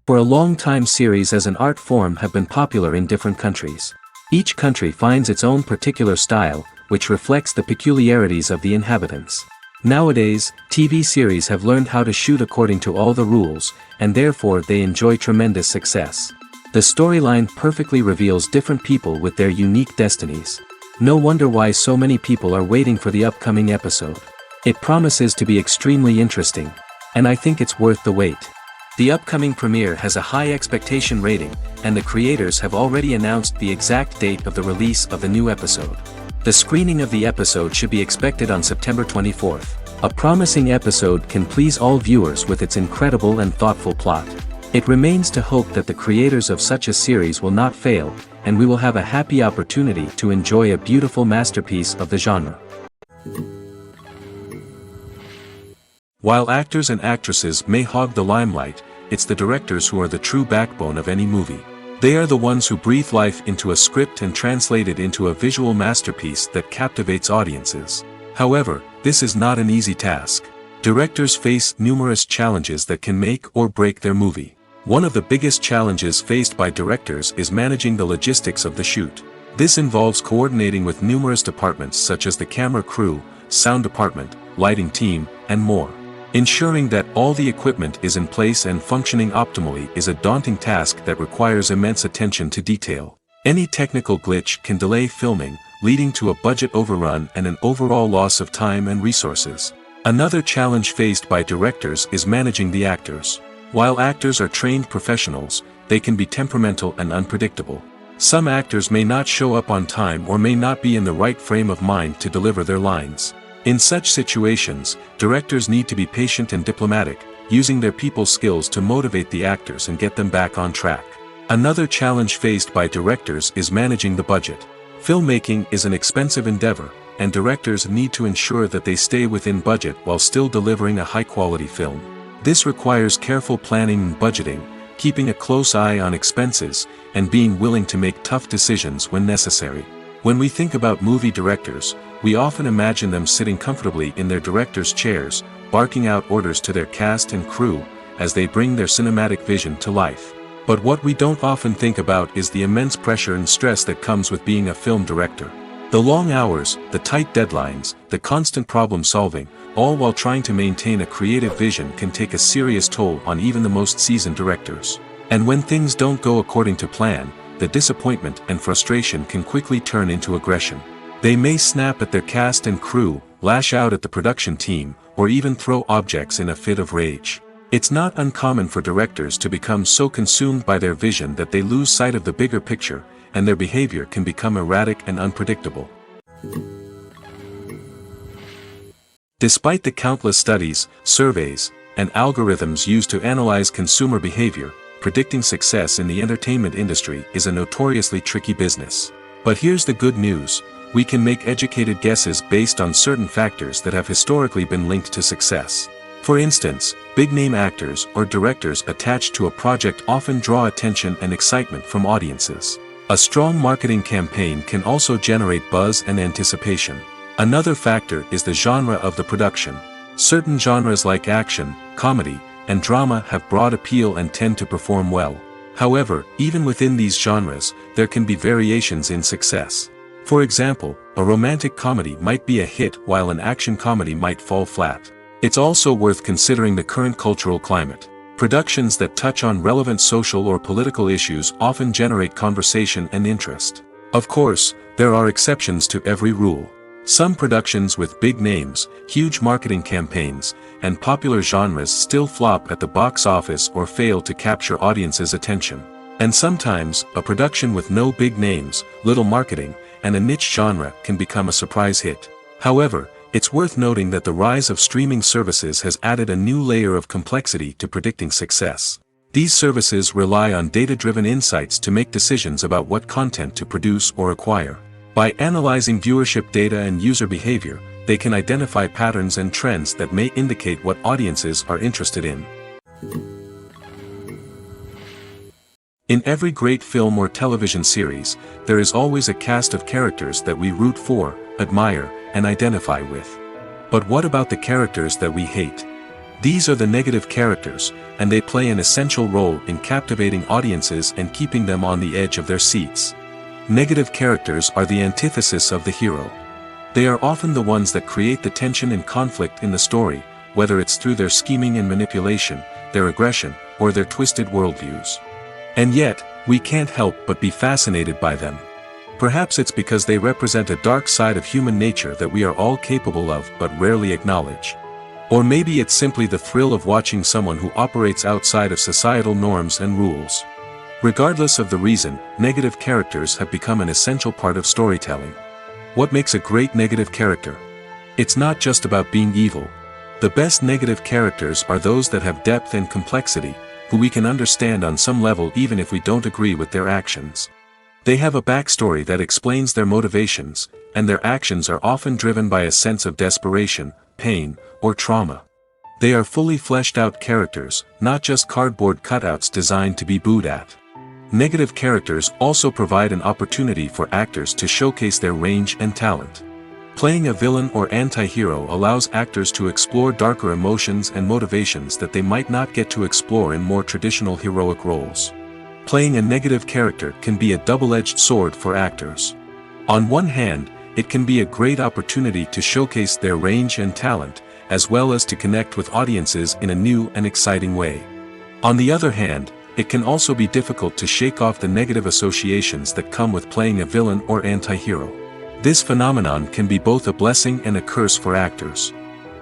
For a long time series as an art form have been popular in different countries. Each country finds its own particular style, which reflects the peculiarities of the inhabitants. Nowadays, TV series have learned how to shoot according to all the rules, and therefore they enjoy tremendous success. The storyline perfectly reveals different people with their unique destinies. No wonder why so many people are waiting for the upcoming episode. It promises to be extremely interesting, and I think it's worth the wait. The upcoming premiere has a high expectation rating, and the creators have already announced the exact date of the release of the new episode. The screening of the episode should be expected on September 24th. A promising episode can please all viewers with its incredible and thoughtful plot. It remains to hope that the creators of such a series will not fail, and we will have a happy opportunity to enjoy a beautiful masterpiece of the genre. While actors and actresses may hog the limelight, it's the directors who are the true backbone of any movie. They are the ones who breathe life into a script and translate it into a visual masterpiece that captivates audiences. However, this is not an easy task. Directors face numerous challenges that can make or break their movie. One of the biggest challenges faced by directors is managing the logistics of the shoot. This involves coordinating with numerous departments such as the camera crew, sound department, lighting team, and more. Ensuring that all the equipment is in place and functioning optimally is a daunting task that requires immense attention to detail. Any technical glitch can delay filming, leading to a budget overrun and an overall loss of time and resources. Another challenge faced by directors is managing the actors. While actors are trained professionals, they can be temperamental and unpredictable. Some actors may not show up on time or may not be in the right frame of mind to deliver their lines. In such situations, directors need to be patient and diplomatic, using their people skills to motivate the actors and get them back on track. Another challenge faced by directors is managing the budget. Filmmaking is an expensive endeavor, and directors need to ensure that they stay within budget while still delivering a high-quality film. This requires careful planning and budgeting, keeping a close eye on expenses, and being willing to make tough decisions when necessary. When we think about movie directors, we often imagine them sitting comfortably in their director's chairs, barking out orders to their cast and crew, as they bring their cinematic vision to life. But what we don't often think about is the immense pressure and stress that comes with being a film director. The long hours, the tight deadlines, the constant problem solving, all while trying to maintain a creative vision can take a serious toll on even the most seasoned directors. And when things don't go according to plan, the disappointment and frustration can quickly turn into aggression. They may snap at their cast and crew, lash out at the production team, or even throw objects in a fit of rage. It's not uncommon for directors to become so consumed by their vision that they lose sight of the bigger picture, and their behavior can become erratic and unpredictable. Despite the countless studies, surveys, and algorithms used to analyze consumer behavior, predicting success in the entertainment industry is a notoriously tricky business. But here's the good news: we can make educated guesses based on certain factors that have historically been linked to success. For instance, big-name actors or directors attached to a project often draw attention and excitement from audiences. A strong marketing campaign can also generate buzz and anticipation. Another factor is the genre of the production. Certain genres like action, comedy, and drama have broad appeal and tend to perform well. However, even within these genres, there can be variations in success. For example, a romantic comedy might be a hit while an action comedy might fall flat. It's also worth considering the current cultural climate. Productions that touch on relevant social or political issues often generate conversation and interest. Of course, there are exceptions to every rule. Some productions with big names, huge marketing campaigns, and popular genres still flop at the box office or fail to capture audiences' attention. And sometimes, a production with no big names, little marketing, and a niche genre can become a surprise hit. However, it's worth noting that the rise of streaming services has added a new layer of complexity to predicting success. These services rely on data-driven insights to make decisions about what content to produce or acquire. By analyzing viewership data and user behavior, they can identify patterns and trends that may indicate what audiences are interested in. In every great film or television series, there is always a cast of characters that we root for, admire, and identify with. But what about the characters that we hate? These are the negative characters, and they play an essential role in captivating audiences and keeping them on the edge of their seats. Negative characters are the antithesis of the hero. They are often the ones that create the tension and conflict in the story, whether it's through their scheming and manipulation, their aggression, or their twisted worldviews. And yet, we can't help but be fascinated by them. Perhaps it's because they represent a dark side of human nature that we are all capable of but rarely acknowledge. Or maybe it's simply the thrill of watching someone who operates outside of societal norms and rules. Regardless of the reason, negative characters have become an essential part of storytelling. What makes a great negative character? It's not just about being evil. The best negative characters are those that have depth and complexity, who we can understand on some level even if we don't agree with their actions. They have a backstory that explains their motivations, and their actions are often driven by a sense of desperation, pain, or trauma. They are fully fleshed out characters, not just cardboard cutouts designed to be booed at. Negative characters also provide an opportunity for actors to showcase their range and talent. Playing a villain or anti-hero allows actors to explore darker emotions and motivations that they might not get to explore in more traditional heroic roles. Playing a negative character can be a double-edged sword for actors. On one hand, it can be a great opportunity to showcase their range and talent, as well as to connect with audiences in a new and exciting way. On the other hand, it can also be difficult to shake off the negative associations that come with playing a villain or anti-hero. This phenomenon can be both a blessing and a curse for actors.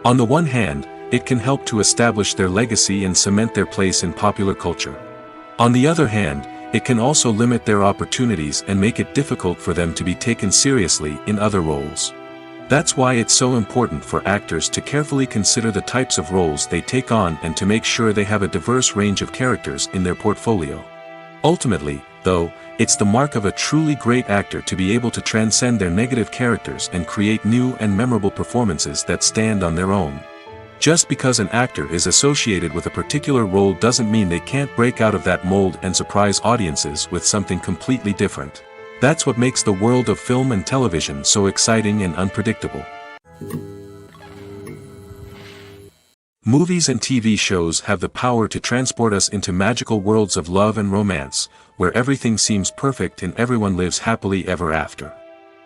On the one hand, it can help to establish their legacy and cement their place in popular culture. On the other hand, it can also limit their opportunities and make it difficult for them to be taken seriously in other roles. That's why it's so important for actors to carefully consider the types of roles they take on and to make sure they have a diverse range of characters in their portfolio. Ultimately, though, it's the mark of a truly great actor to be able to transcend their negative characters and create new and memorable performances that stand on their own. Just because an actor is associated with a particular role doesn't mean they can't break out of that mold and surprise audiences with something completely different. That's what makes the world of film and television so exciting and unpredictable. Movies and TV shows have the power to transport us into magical worlds of love and romance, where everything seems perfect and everyone lives happily ever after.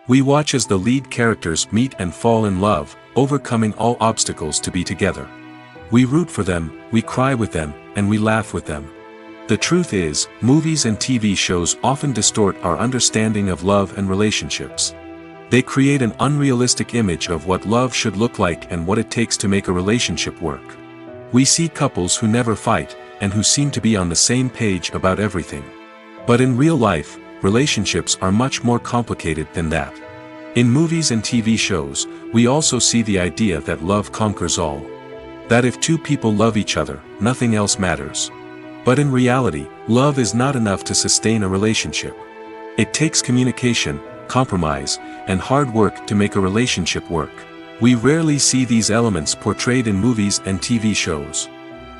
We watch as the lead characters meet and fall in love, overcoming all obstacles to be together. We root for them, we cry with them, and we laugh with them. The truth is, movies and TV shows often distort our understanding of love and relationships. They create an unrealistic image of what love should look like and what it takes to make a relationship work. We see couples who never fight, and who seem to be on the same page about everything. But in real life, relationships are much more complicated than that. In movies and TV shows, we also see the idea that love conquers all. That if two people love each other, nothing else matters. But in reality, love is not enough to sustain a relationship. It takes communication, compromise, and hard work to make a relationship work. We rarely see these elements portrayed in movies and TV shows.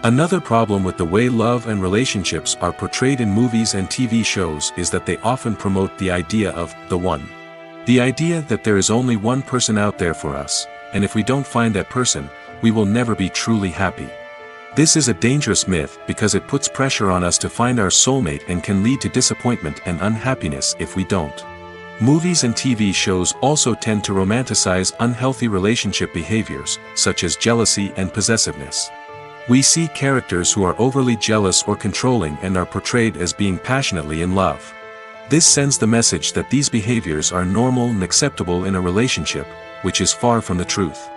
Another problem with the way love and relationships are portrayed in movies and TV shows is that they often promote the idea of the one. The idea that there is only one person out there for us, and if we don't find that person, we will never be truly happy. This is a dangerous myth because it puts pressure on us to find our soulmate and can lead to disappointment and unhappiness if we don't. Movies and TV shows also tend to romanticize unhealthy relationship behaviors, such as jealousy and possessiveness. We see characters who are overly jealous or controlling and are portrayed as being passionately in love. This sends the message that these behaviors are normal and acceptable in a relationship, which is far from the truth.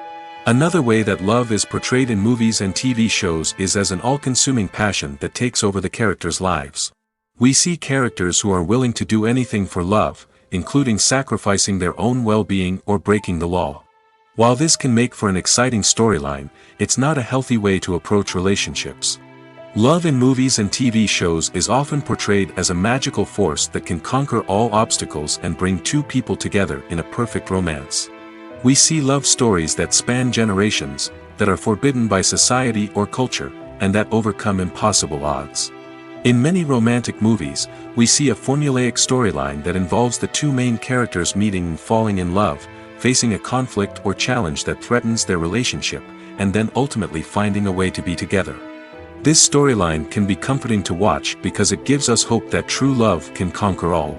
Another way that love is portrayed in movies and TV shows is as an all-consuming passion that takes over the characters' lives. We see characters who are willing to do anything for love, including sacrificing their own well-being or breaking the law. While this can make for an exciting storyline, it's not a healthy way to approach relationships. Love in movies and TV shows is often portrayed as a magical force that can conquer all obstacles and bring two people together in a perfect romance. We see love stories that span generations, that are forbidden by society or culture, and that overcome impossible odds. In many romantic movies, we see a formulaic storyline that involves the two main characters meeting and falling in love, facing a conflict or challenge that threatens their relationship, and then ultimately finding a way to be together. This storyline can be comforting to watch because it gives us hope that true love can conquer all.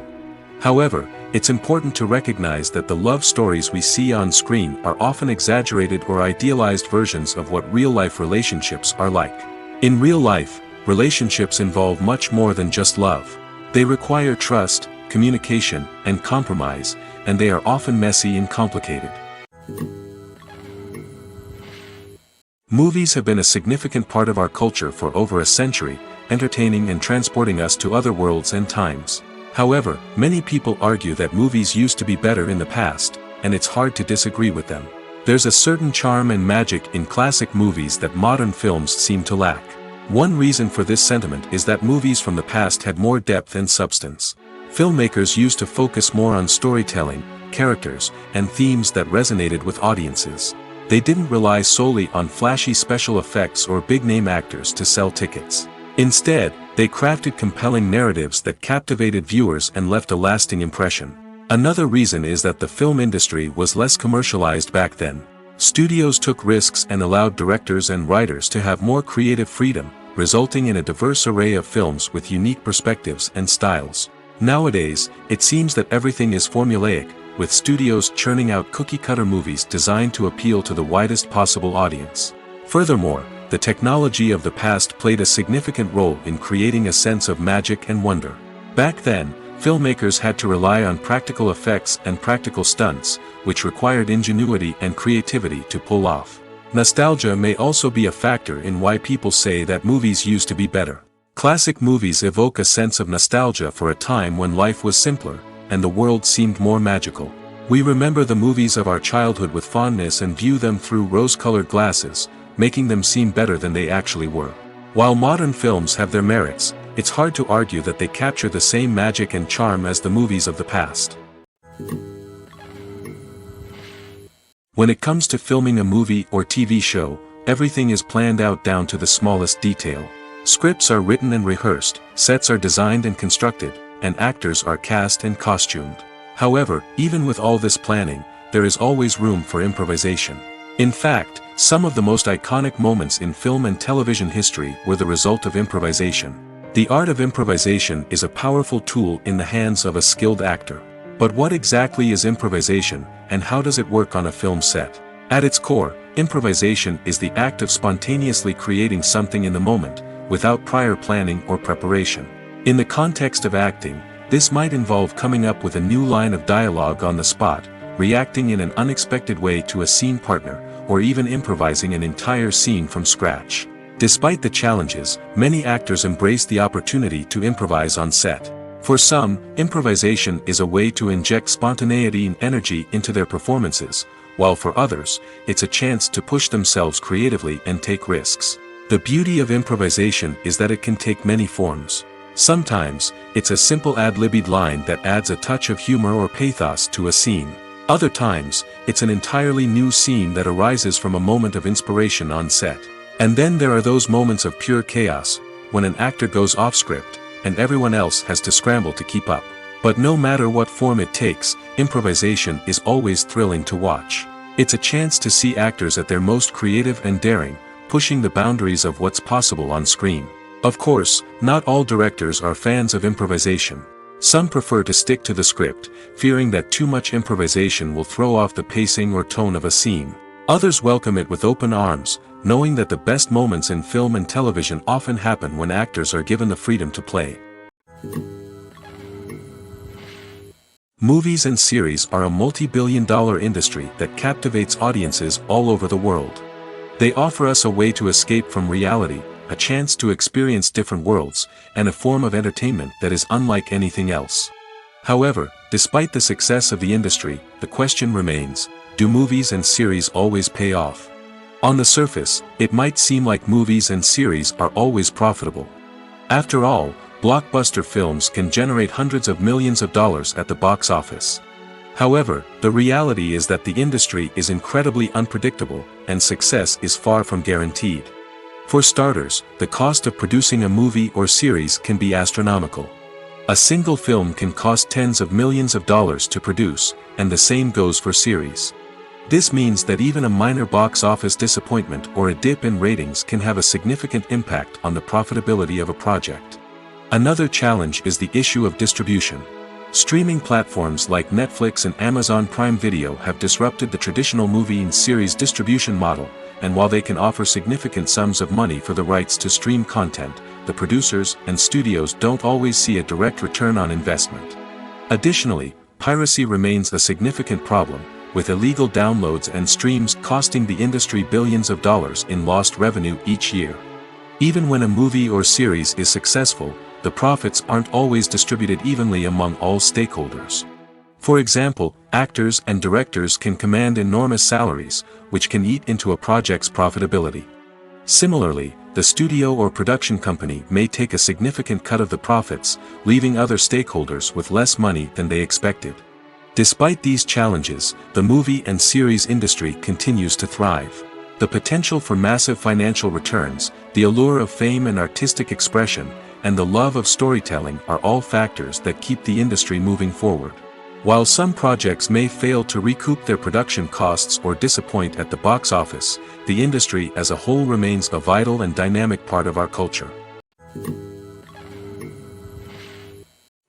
However, it's important to recognize that the love stories we see on screen are often exaggerated or idealized versions of what real-life relationships are like. In real life, relationships involve much more than just love. They require trust, communication, and compromise, and they are often messy and complicated. Movies have been a significant part of our culture for over a century, entertaining and transporting us to other worlds and times. However, many people argue that movies used to be better in the past, and it's hard to disagree with them. There's a certain charm and magic in classic movies that modern films seem to lack. One reason for this sentiment is that movies from the past had more depth and substance. Filmmakers used to focus more on storytelling, characters, and themes that resonated with audiences. They didn't rely solely on flashy special effects or big-name actors to sell tickets. Instead, they crafted compelling narratives that captivated viewers and left a lasting impression. Another reason is that the film industry was less commercialized back then. Studios took risks and allowed directors and writers to have more creative freedom, resulting in a diverse array of films with unique perspectives and styles. Nowadays, it seems that everything is formulaic, with studios churning out cookie-cutter movies designed to appeal to the widest possible audience. Furthermore, the technology of the past played a significant role in creating a sense of magic and wonder. Back then, filmmakers had to rely on practical effects and practical stunts, which required ingenuity and creativity to pull off. Nostalgia may also be a factor in why people say that movies used to be better. Classic movies evoke a sense of nostalgia for a time when life was simpler, and the world seemed more magical. We remember the movies of our childhood with fondness and view them through rose-colored glasses, making them seem better than they actually were. While modern films have their merits, it's hard to argue that they capture the same magic and charm as the movies of the past. When it comes to filming a movie or TV show, everything is planned out down to the smallest detail. Scripts are written and rehearsed, sets are designed and constructed, and actors are cast and costumed. However, even with all this planning, there is always room for improvisation. In fact, some of the most iconic moments in film and television history were the result of improvisation. The art of improvisation is a powerful tool in the hands of a skilled actor. But what exactly is improvisation, and how does it work on a film set? At its core, improvisation is the act of spontaneously creating something in the moment, without prior planning or preparation. In the context of acting, this might involve coming up with a new line of dialogue on the spot, reacting in an unexpected way to a scene partner, or even improvising an entire scene from scratch. Despite the challenges, many actors embrace the opportunity to improvise on set. For some, improvisation is a way to inject spontaneity and energy into their performances, while for others, it's a chance to push themselves creatively and take risks. The beauty of improvisation is that it can take many forms. Sometimes, it's a simple ad-libbed line that adds a touch of humor or pathos to a scene. Other times, it's an entirely new scene that arises from a moment of inspiration on set. And then there are those moments of pure chaos, when an actor goes off script, and everyone else has to scramble to keep up. But no matter what form it takes, improvisation is always thrilling to watch. It's a chance to see actors at their most creative and daring, pushing the boundaries of what's possible on screen. Of course, not all directors are fans of improvisation. Some prefer to stick to the script, fearing that too much improvisation will throw off the pacing or tone of a scene. Others welcome it with open arms, knowing that the best moments in film and television often happen when actors are given the freedom to play. Movies and series are a multi-billion-dollar industry that captivates audiences all over the world. They offer us a way to escape from reality, a chance to experience different worlds, and a form of entertainment that is unlike anything else. However, despite the success of the industry, the question remains, do movies and series always pay off? On the surface, it might seem like movies and series are always profitable. After all, blockbuster films can generate hundreds of millions of dollars at the box office. However, the reality is that the industry is incredibly unpredictable, and success is far from guaranteed. For starters, the cost of producing a movie or series can be astronomical. A single film can cost tens of millions of dollars to produce, and the same goes for series. This means that even a minor box office disappointment or a dip in ratings can have a significant impact on the profitability of a project. Another challenge is the issue of distribution. Streaming platforms like Netflix and Amazon Prime Video have disrupted the traditional movie and series distribution model, and while they can offer significant sums of money for the rights to stream content, the producers and studios don't always see a direct return on investment. Additionally, piracy remains a significant problem, with illegal downloads and streams costing the industry billions of dollars in lost revenue each year. Even when a movie or series is successful, the profits aren't always distributed evenly among all stakeholders. For example, actors and directors can command enormous salaries, which can eat into a project's profitability. Similarly, the studio or production company may take a significant cut of the profits, leaving other stakeholders with less money than they expected. Despite these challenges, the movie and series industry continues to thrive. The potential for massive financial returns, the allure of fame and artistic expression, and the love of storytelling are all factors that keep the industry moving forward. While some projects may fail to recoup their production costs or disappoint at the box office, the industry as a whole remains a vital and dynamic part of our culture.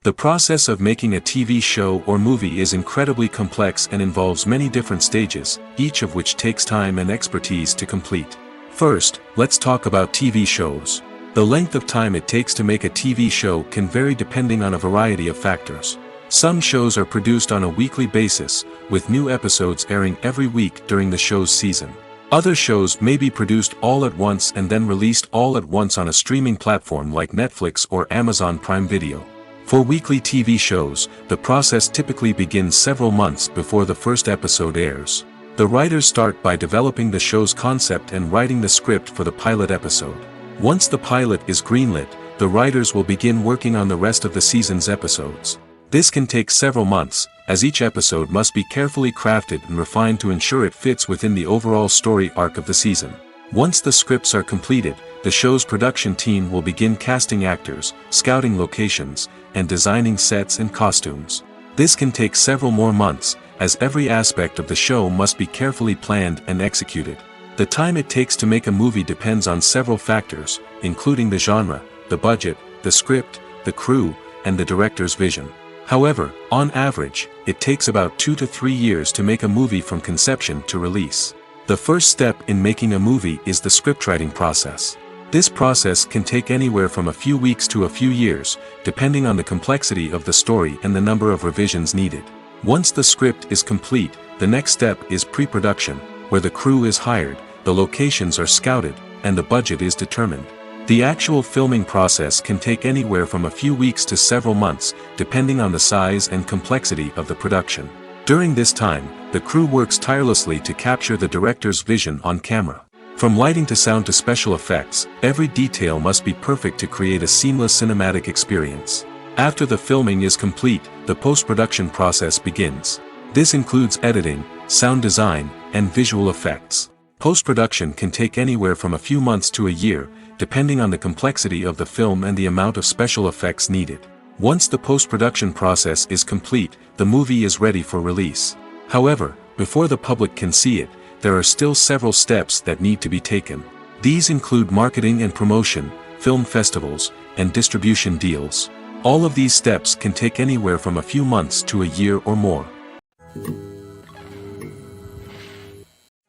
The process of making a TV show or movie is incredibly complex and involves many different stages, each of which takes time and expertise to complete. First, let's talk about TV shows. The length of time it takes to make a TV show can vary depending on a variety of factors. Some shows are produced on a weekly basis, with new episodes airing every week during the show's season. Other shows may be produced all at once and then released all at once on a streaming platform like Netflix or Amazon Prime Video. For weekly TV shows, the process typically begins several months before the first episode airs. The writers start by developing the show's concept and writing the script for the pilot episode. Once the pilot is greenlit, the writers will begin working on the rest of the season's episodes. This can take several months, as each episode must be carefully crafted and refined to ensure it fits within the overall story arc of the season. Once the scripts are completed, the show's production team will begin casting actors, scouting locations, and designing sets and costumes. This can take several more months, as every aspect of the show must be carefully planned and executed. The time it takes to make a movie depends on several factors, including the genre, the budget, the script, the crew, and the director's vision. However, on average, it takes about 2 to 3 years to make a movie from conception to release. The first step in making a movie is the scriptwriting process. This process can take anywhere from a few weeks to a few years, depending on the complexity of the story and the number of revisions needed. Once the script is complete, the next step is pre-production, where the crew is hired, the locations are scouted, and the budget is determined. The actual filming process can take anywhere from a few weeks to several months, depending on the size and complexity of the production. During this time, the crew works tirelessly to capture the director's vision on camera. From lighting to sound to special effects, every detail must be perfect to create a seamless cinematic experience. After the filming is complete, the post-production process begins. This includes editing, sound design, and visual effects. Post-production can take anywhere from a few months to a year, depending on the complexity of the film and the amount of special effects needed. Once the post-production process is complete, the movie is ready for release. However, before the public can see it, there are still several steps that need to be taken. These include marketing and promotion, film festivals, and distribution deals. All of these steps can take anywhere from a few months to a year or more.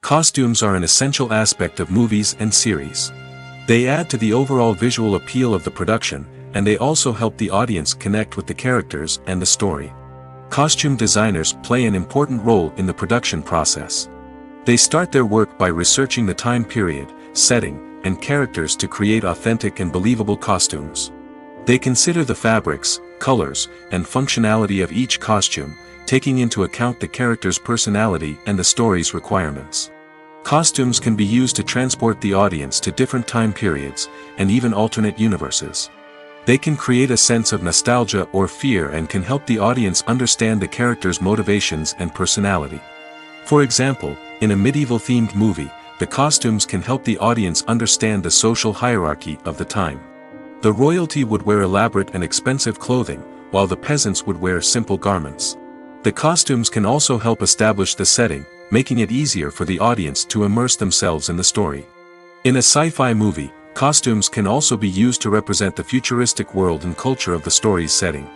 Costumes are an essential aspect of movies and series. They add to the overall visual appeal of the production, and they also help the audience connect with the characters and the story. Costume designers play an important role in the production process. They start their work by researching the time period, setting, and characters to create authentic and believable costumes. They consider the fabrics, colors, and functionality of each costume, taking into account the character's personality and the story's requirements. Costumes can be used to transport the audience to different time periods, and even alternate universes. They can create a sense of nostalgia or fear and can help the audience understand the character's motivations and personality. For example, in a medieval-themed movie, the costumes can help the audience understand the social hierarchy of the time. The royalty would wear elaborate and expensive clothing, while the peasants would wear simple garments. The costumes can also help establish the setting, making it easier for the audience to immerse themselves in the story. In a sci-fi movie, costumes can also be used to represent the futuristic world and culture of the story's setting.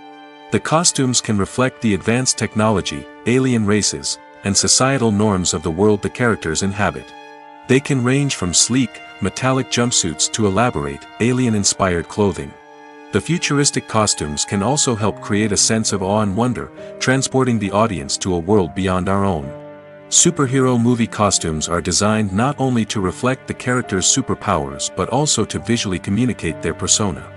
The costumes can reflect the advanced technology, alien races, and societal norms of the world the characters inhabit. They can range from sleek, metallic jumpsuits to elaborate, alien-inspired clothing. The futuristic costumes can also help create a sense of awe and wonder, transporting the audience to a world beyond our own. Superhero movie costumes are designed not only to reflect the character's superpowers but also to visually communicate their persona.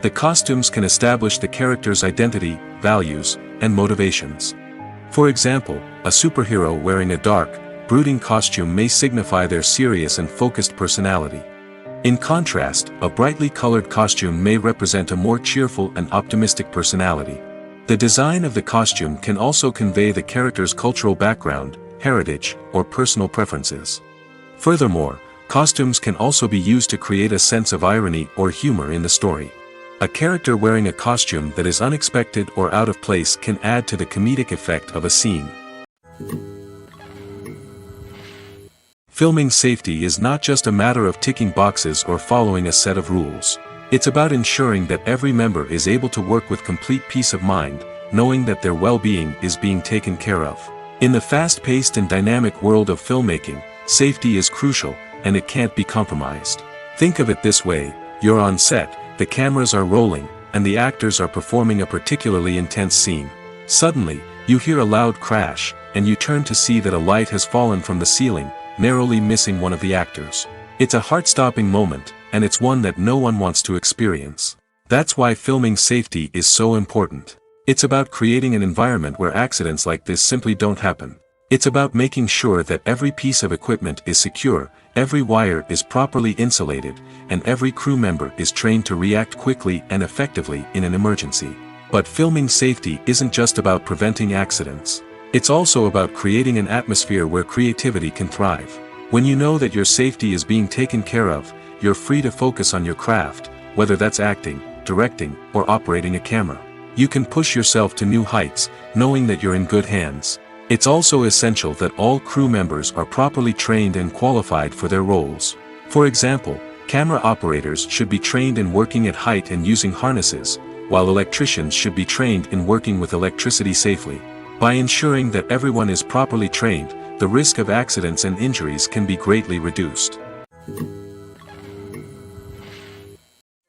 The costumes can establish the character's identity, values, and motivations. For example, a superhero wearing a dark, brooding costume may signify their serious and focused personality. In contrast, a brightly colored costume may represent a more cheerful and optimistic personality. The design of the costume can also convey the character's cultural background, heritage, or personal preferences. Furthermore, costumes can also be used to create a sense of irony or humor in the story. A character wearing a costume that is unexpected or out of place can add to the comedic effect of a scene. Filming safety is not just a matter of ticking boxes or following a set of rules. It's about ensuring that every member is able to work with complete peace of mind, knowing that their well-being is being taken care of. In the fast-paced and dynamic world of filmmaking, safety is crucial, and it can't be compromised. Think of it this way: you're on set, the cameras are rolling, and the actors are performing a particularly intense scene. Suddenly, you hear a loud crash, and you turn to see that a light has fallen from the ceiling, narrowly missing one of the actors. It's a heart-stopping moment, and it's one that no one wants to experience. That's why filming safety is so important. It's about creating an environment where accidents like this simply don't happen. It's about making sure that every piece of equipment is secure, every wire is properly insulated, and every crew member is trained to react quickly and effectively in an emergency. But filming safety isn't just about preventing accidents. It's also about creating an atmosphere where creativity can thrive. When you know that your safety is being taken care of, you're free to focus on your craft, whether that's acting, directing, or operating a camera. You can push yourself to new heights, knowing that you're in good hands. It's also essential that all crew members are properly trained and qualified for their roles. For example, camera operators should be trained in working at height and using harnesses, while electricians should be trained in working with electricity safely. By ensuring that everyone is properly trained, the risk of accidents and injuries can be greatly reduced.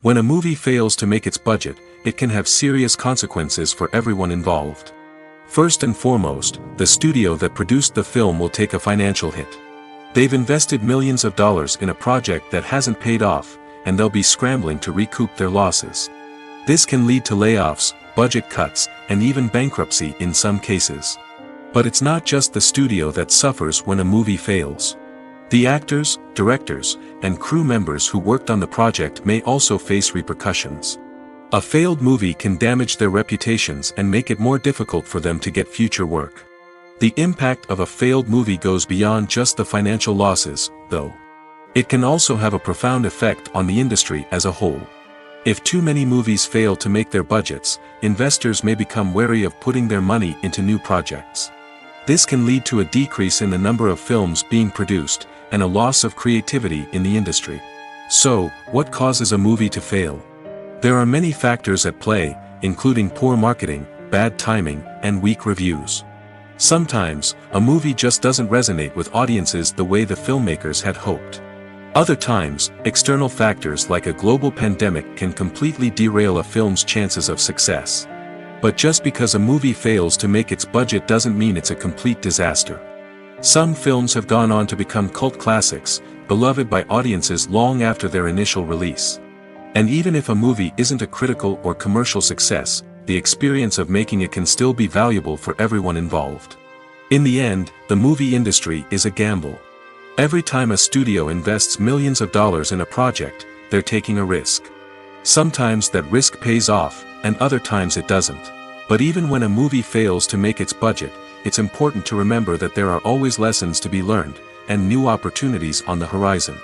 When a movie fails to make its budget, it can have serious consequences for everyone involved. First and foremost, the studio that produced the film will take a financial hit. They've invested millions of dollars in a project that hasn't paid off, and they'll be scrambling to recoup their losses. This can lead to layoffs, budget cuts, and even bankruptcy in some cases. But it's not just the studio that suffers when a movie fails. The actors, directors, and crew members who worked on the project may also face repercussions. A failed movie can damage their reputations and make it more difficult for them to get future work. The impact of a failed movie goes beyond just the financial losses, though. It can also have a profound effect on the industry as a whole. If too many movies fail to make their budgets, investors may become wary of putting their money into new projects. This can lead to a decrease in the number of films being produced, and a loss of creativity in the industry. So, what causes a movie to fail? There are many factors at play, including poor marketing, bad timing, and weak reviews. Sometimes, a movie just doesn't resonate with audiences the way the filmmakers had hoped. Other times, external factors like a global pandemic can completely derail a film's chances of success. But just because a movie fails to make its budget doesn't mean it's a complete disaster. Some films have gone on to become cult classics, beloved by audiences long after their initial release. And even if a movie isn't a critical or commercial success, the experience of making it can still be valuable for everyone involved. In the end, the movie industry is a gamble. Every time a studio invests millions of dollars in a project, they're taking a risk. Sometimes that risk pays off, and other times it doesn't. But even when a movie fails to make its budget, it's important to remember that there are always lessons to be learned, and new opportunities on the horizon.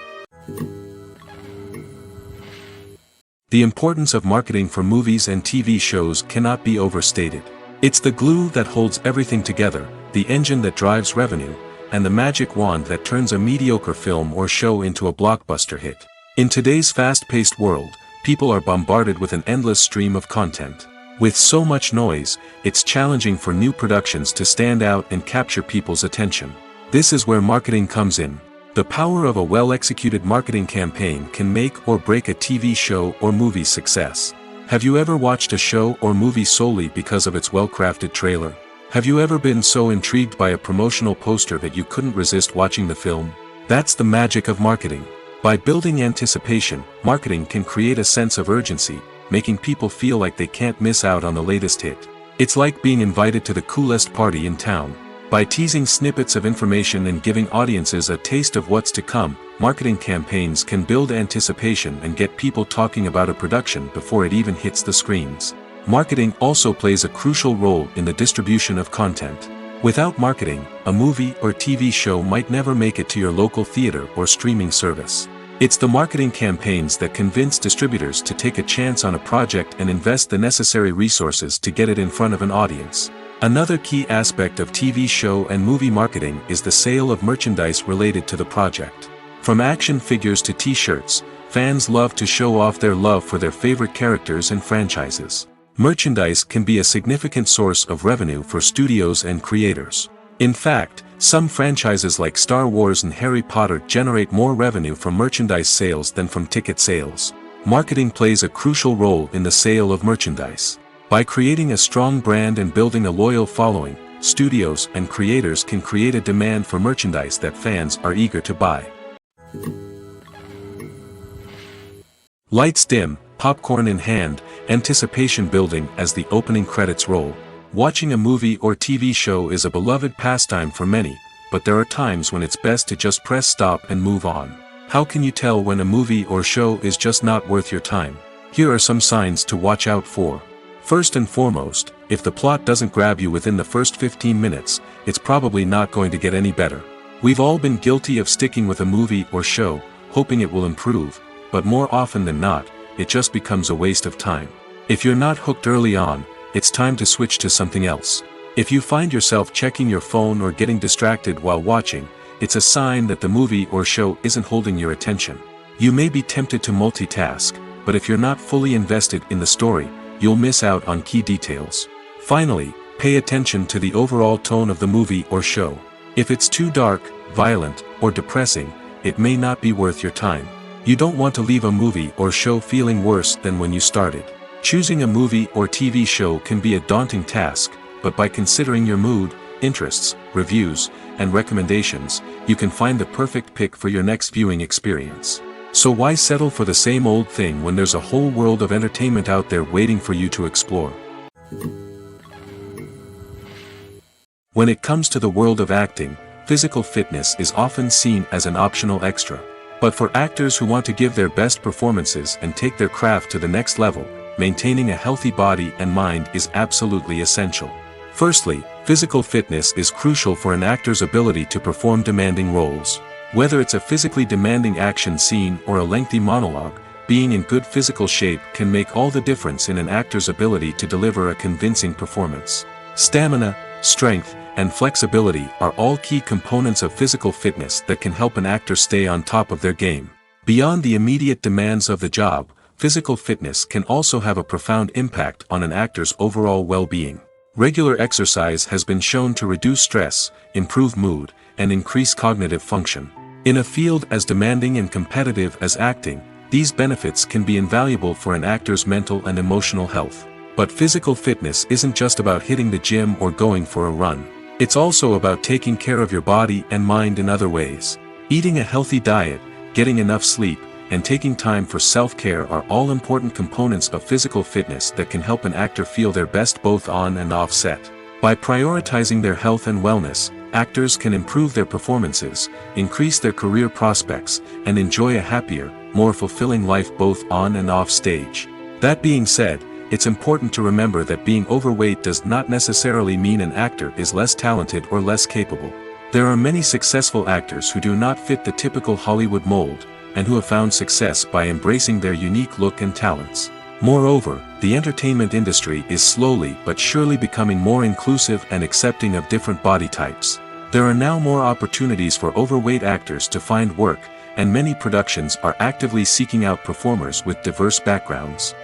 The importance of marketing for movies and TV shows cannot be overstated. It's the glue that holds everything together, the engine that drives revenue, and the magic wand that turns a mediocre film or show into a blockbuster hit. In today's fast-paced world, people are bombarded with an endless stream of content. With so much noise, it's challenging for new productions to stand out and capture people's attention. This is where marketing comes in. The power of a well-executed marketing campaign can make or break a TV show or movie's success. Have you ever watched a show or movie solely because of its well-crafted trailer? Have you ever been so intrigued by a promotional poster that you couldn't resist watching the film? That's the magic of marketing. By building anticipation, marketing can create a sense of urgency, making people feel like they can't miss out on the latest hit. It's like being invited to the coolest party in town. By teasing snippets of information and giving audiences a taste of what's to come, marketing campaigns can build anticipation and get people talking about a production before it even hits the screens. Marketing also plays a crucial role in the distribution of content. Without marketing, a movie or TV show might never make it to your local theater or streaming service. It's the marketing campaigns that convince distributors to take a chance on a project and invest the necessary resources to get it in front of an audience. Another key aspect of TV show and movie marketing is the sale of merchandise related to the project. From action figures to t-shirts, fans love to show off their love for their favorite characters and franchises. Merchandise can be a significant source of revenue for studios and creators. In fact, some franchises like Star Wars and Harry Potter generate more revenue from merchandise sales than from ticket sales. Marketing plays a crucial role in the sale of merchandise. By creating a strong brand and building a loyal following, studios and creators can create a demand for merchandise that fans are eager to buy. Lights dim, popcorn in hand, anticipation building as the opening credits roll. Watching a movie or TV show is a beloved pastime for many, but there are times when it's best to just press stop and move on. How can you tell when a movie or show is just not worth your time? Here are some signs to watch out for. First and foremost, if the plot doesn't grab you within the first 15 minutes, it's probably not going to get any better. We've all been guilty of sticking with a movie or show, hoping it will improve, but more often than not, it just becomes a waste of time. If you're not hooked early on, it's time to switch to something else. If you find yourself checking your phone or getting distracted while watching, it's a sign that the movie or show isn't holding your attention. You may be tempted to multitask, but if you're not fully invested in the story, you'll miss out on key details. Finally, pay attention to the overall tone of the movie or show. If it's too dark, violent, or depressing, it may not be worth your time. You don't want to leave a movie or show feeling worse than when you started. Choosing a movie or TV show can be a daunting task, but by considering your mood, interests, reviews, and recommendations, you can find the perfect pick for your next viewing experience. So why settle for the same old thing when there's a whole world of entertainment out there waiting for you to explore? When it comes to the world of acting, physical fitness is often seen as an optional extra. But for actors who want to give their best performances and take their craft to the next level, maintaining a healthy body and mind is absolutely essential. Firstly, physical fitness is crucial for an actor's ability to perform demanding roles. Whether it's a physically demanding action scene or a lengthy monologue, being in good physical shape can make all the difference in an actor's ability to deliver a convincing performance. Stamina, strength, and flexibility are all key components of physical fitness that can help an actor stay on top of their game. Beyond the immediate demands of the job, physical fitness can also have a profound impact on an actor's overall well-being. Regular exercise has been shown to reduce stress, improve mood, and increase cognitive function. In a field as demanding and competitive as acting, these benefits can be invaluable for an actor's mental and emotional health. But physical fitness isn't just about hitting the gym or going for a run. It's also about taking care of your body and mind in other ways. Eating a healthy diet, getting enough sleep, and taking time for self-care are all important components of physical fitness that can help an actor feel their best both on and off set. By prioritizing their health and wellness, actors can improve their performances, increase their career prospects, and enjoy a happier, more fulfilling life both on and off stage. That being said, it's important to remember that being overweight does not necessarily mean an actor is less talented or less capable. There are many successful actors who do not fit the typical Hollywood mold, and who have found success by embracing their unique look and talents. Moreover, the entertainment industry is slowly but surely becoming more inclusive and accepting of different body types. There are now more opportunities for overweight actors to find work, and many productions are actively seeking out performers with diverse backgrounds.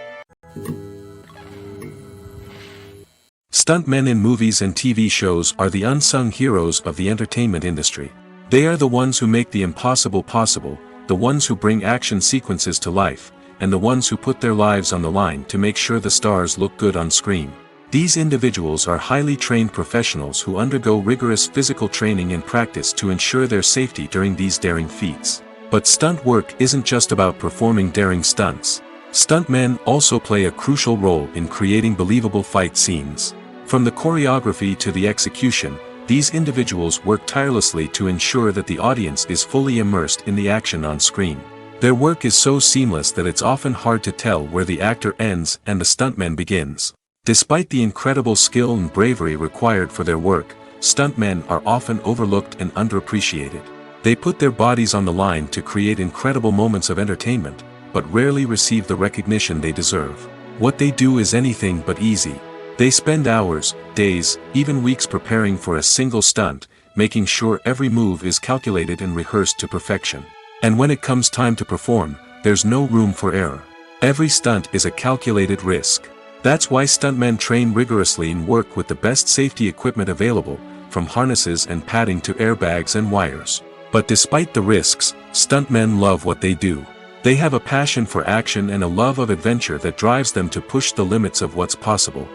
Stuntmen in movies and TV shows are the unsung heroes of the entertainment industry. They are the ones who make the impossible possible, the ones who bring action sequences to life, and the ones who put their lives on the line to make sure the stars look good on screen. These individuals are highly trained professionals who undergo rigorous physical training and practice to ensure their safety during these daring feats. But stunt work isn't just about performing daring stunts. Stuntmen also play a crucial role in creating believable fight scenes. From the choreography to the execution, these individuals work tirelessly to ensure that the audience is fully immersed in the action on screen. Their work is so seamless that it's often hard to tell where the actor ends and the stuntman begins. Despite the incredible skill and bravery required for their work, stuntmen are often overlooked and underappreciated. They put their bodies on the line to create incredible moments of entertainment, but rarely receive the recognition they deserve. What they do is anything but easy. They spend hours, days, even weeks preparing for a single stunt, making sure every move is calculated and rehearsed to perfection. And when it comes time to perform, there's no room for error. Every stunt is a calculated risk. That's why stuntmen train rigorously and work with the best safety equipment available, from harnesses and padding to airbags and wires. But despite the risks, stuntmen love what they do. They have a passion for action and a love of adventure that drives them to push the limits of what's possible.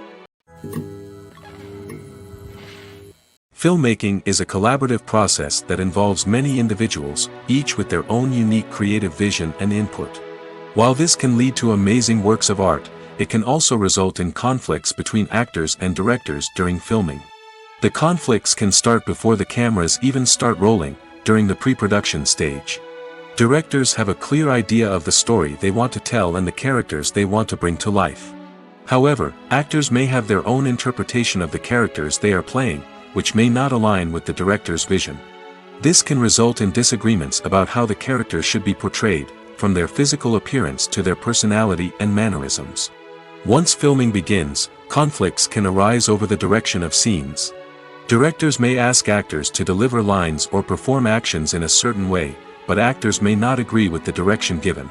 Filmmaking is a collaborative process that involves many individuals, each with their own unique creative vision and input. While this can lead to amazing works of art, it can also result in conflicts between actors and directors during filming. The conflicts can start before the cameras even start rolling, during the pre-production stage. Directors have a clear idea of the story they want to tell and the characters they want to bring to life. However, actors may have their own interpretation of the characters they are playing, which may not align with the director's vision. This can result in disagreements about how the characters should be portrayed, from their physical appearance to their personality and mannerisms. Once filming begins, conflicts can arise over the direction of scenes. Directors may ask actors to deliver lines or perform actions in a certain way, but actors may not agree with the direction given.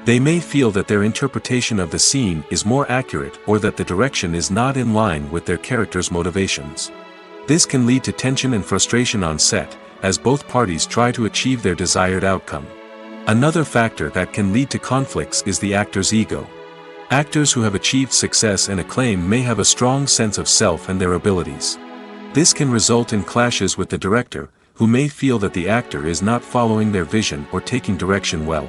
They may feel that their interpretation of the scene is more accurate or that the direction is not in line with their character's motivations. This can lead to tension and frustration on set, as both parties try to achieve their desired outcome. Another factor that can lead to conflicts is the actor's ego. Actors who have achieved success and acclaim may have a strong sense of self and their abilities. This can result in clashes with the director, who may feel that the actor is not following their vision or taking direction well.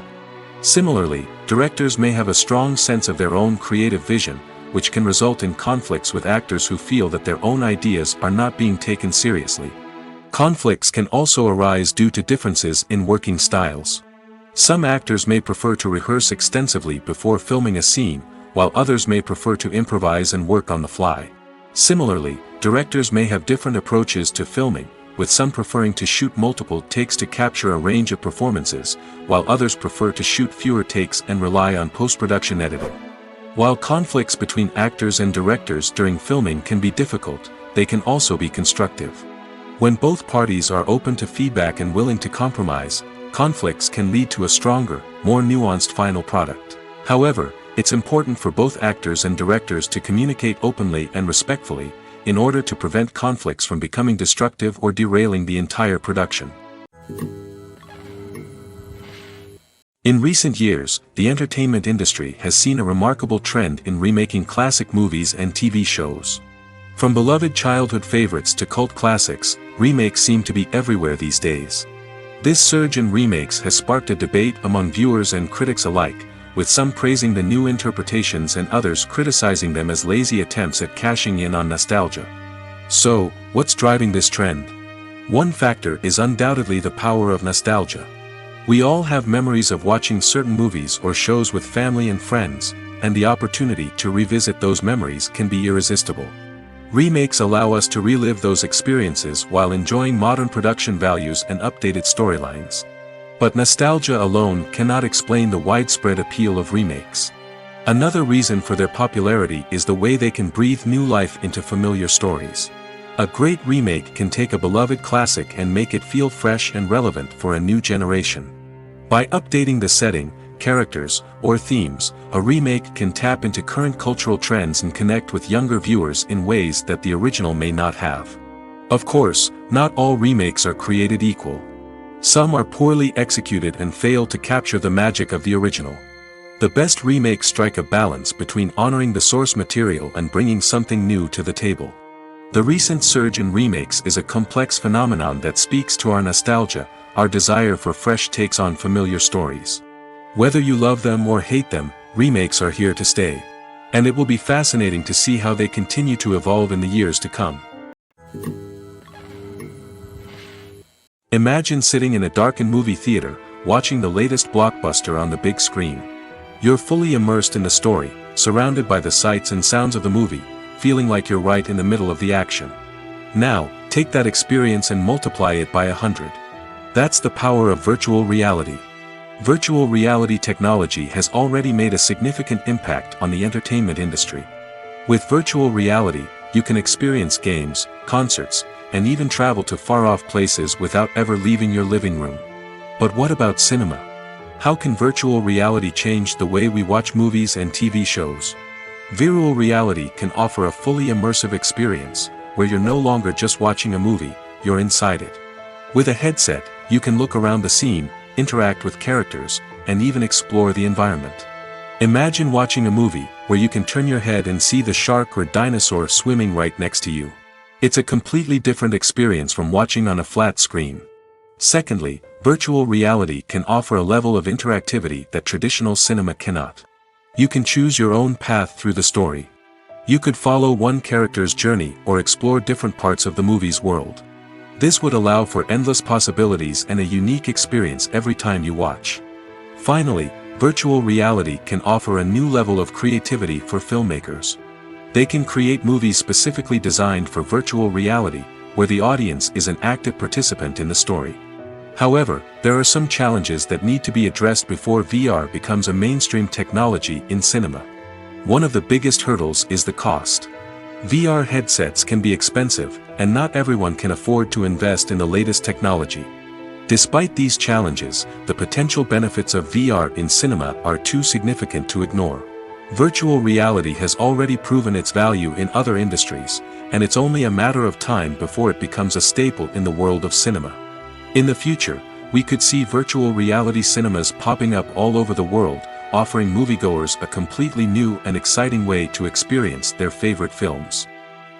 Similarly, directors may have a strong sense of their own creative vision, which can result in conflicts with actors who feel that their own ideas are not being taken seriously. Conflicts can also arise due to differences in working styles. Some actors may prefer to rehearse extensively before filming a scene, while others may prefer to improvise and work on the fly. Similarly, directors may have different approaches to filming, with some preferring to shoot multiple takes to capture a range of performances, while others prefer to shoot fewer takes and rely on post-production editing. While conflicts between actors and directors during filming can be difficult, they can also be constructive. When both parties are open to feedback and willing to compromise, conflicts can lead to a stronger, more nuanced final product. However, it's important for both actors and directors to communicate openly and respectfully, in order to prevent conflicts from becoming destructive or derailing the entire production. In recent years, the entertainment industry has seen a remarkable trend in remaking classic movies and TV shows. From beloved childhood favorites to cult classics, remakes seem to be everywhere these days. This surge in remakes has sparked a debate among viewers and critics alike, with some praising the new interpretations and others criticizing them as lazy attempts at cashing in on nostalgia. So, what's driving this trend? One factor is undoubtedly the power of nostalgia. We all have memories of watching certain movies or shows with family and friends, and the opportunity to revisit those memories can be irresistible. Remakes allow us to relive those experiences while enjoying modern production values and updated storylines. But nostalgia alone cannot explain the widespread appeal of remakes. Another reason for their popularity is the way they can breathe new life into familiar stories. A great remake can take a beloved classic and make it feel fresh and relevant for a new generation. By updating the setting, characters, or themes, a remake can tap into current cultural trends and connect with younger viewers in ways that the original may not have. Of course, not all remakes are created equal. Some are poorly executed and fail to capture the magic of the original. The best remakes strike a balance between honoring the source material and bringing something new to the table. The recent surge in remakes is a complex phenomenon that speaks to our nostalgia, our desire for fresh takes on familiar stories. Whether you love them or hate them, remakes are here to stay. And it will be fascinating to see how they continue to evolve in the years to come. Imagine sitting in a darkened movie theater, watching the latest blockbuster on the big screen. You're fully immersed in the story, surrounded by the sights and sounds of the movie, feeling like you're right in the middle of the action. Now, take that experience and multiply it by 100. That's the power of virtual reality. Virtual reality technology has already made a significant impact on the entertainment industry. With virtual reality, you can experience games, concerts, and even travel to far-off places without ever leaving your living room. But what about cinema? How can virtual reality change the way we watch movies and TV shows? Virtual reality can offer a fully immersive experience, where you're no longer just watching a movie, you're inside it. With a headset, you can look around the scene, interact with characters, and even explore the environment. Imagine watching a movie, where you can turn your head and see the shark or dinosaur swimming right next to you. It's a completely different experience from watching on a flat screen. Secondly, virtual reality can offer a level of interactivity that traditional cinema cannot. You can choose your own path through the story. You could follow one character's journey or explore different parts of the movie's world. This would allow for endless possibilities and a unique experience every time you watch. Finally, virtual reality can offer a new level of creativity for filmmakers. They can create movies specifically designed for virtual reality, where the audience is an active participant in the story. However, there are some challenges that need to be addressed before VR becomes a mainstream technology in cinema. One of the biggest hurdles is the cost. VR headsets can be expensive, and not everyone can afford to invest in the latest technology. Despite these challenges, the potential benefits of VR in cinema are too significant to ignore. Virtual reality has already proven its value in other industries, and it's only a matter of time before it becomes a staple in the world of cinema. In the future, we could see virtual reality cinemas popping up all over the world, offering moviegoers a completely new and exciting way to experience their favorite films.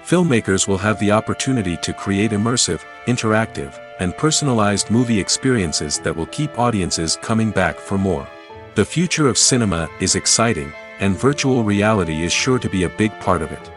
Filmmakers will have the opportunity to create immersive, interactive, and personalized movie experiences that will keep audiences coming back for more. The future of cinema is exciting, and virtual reality is sure to be a big part of it.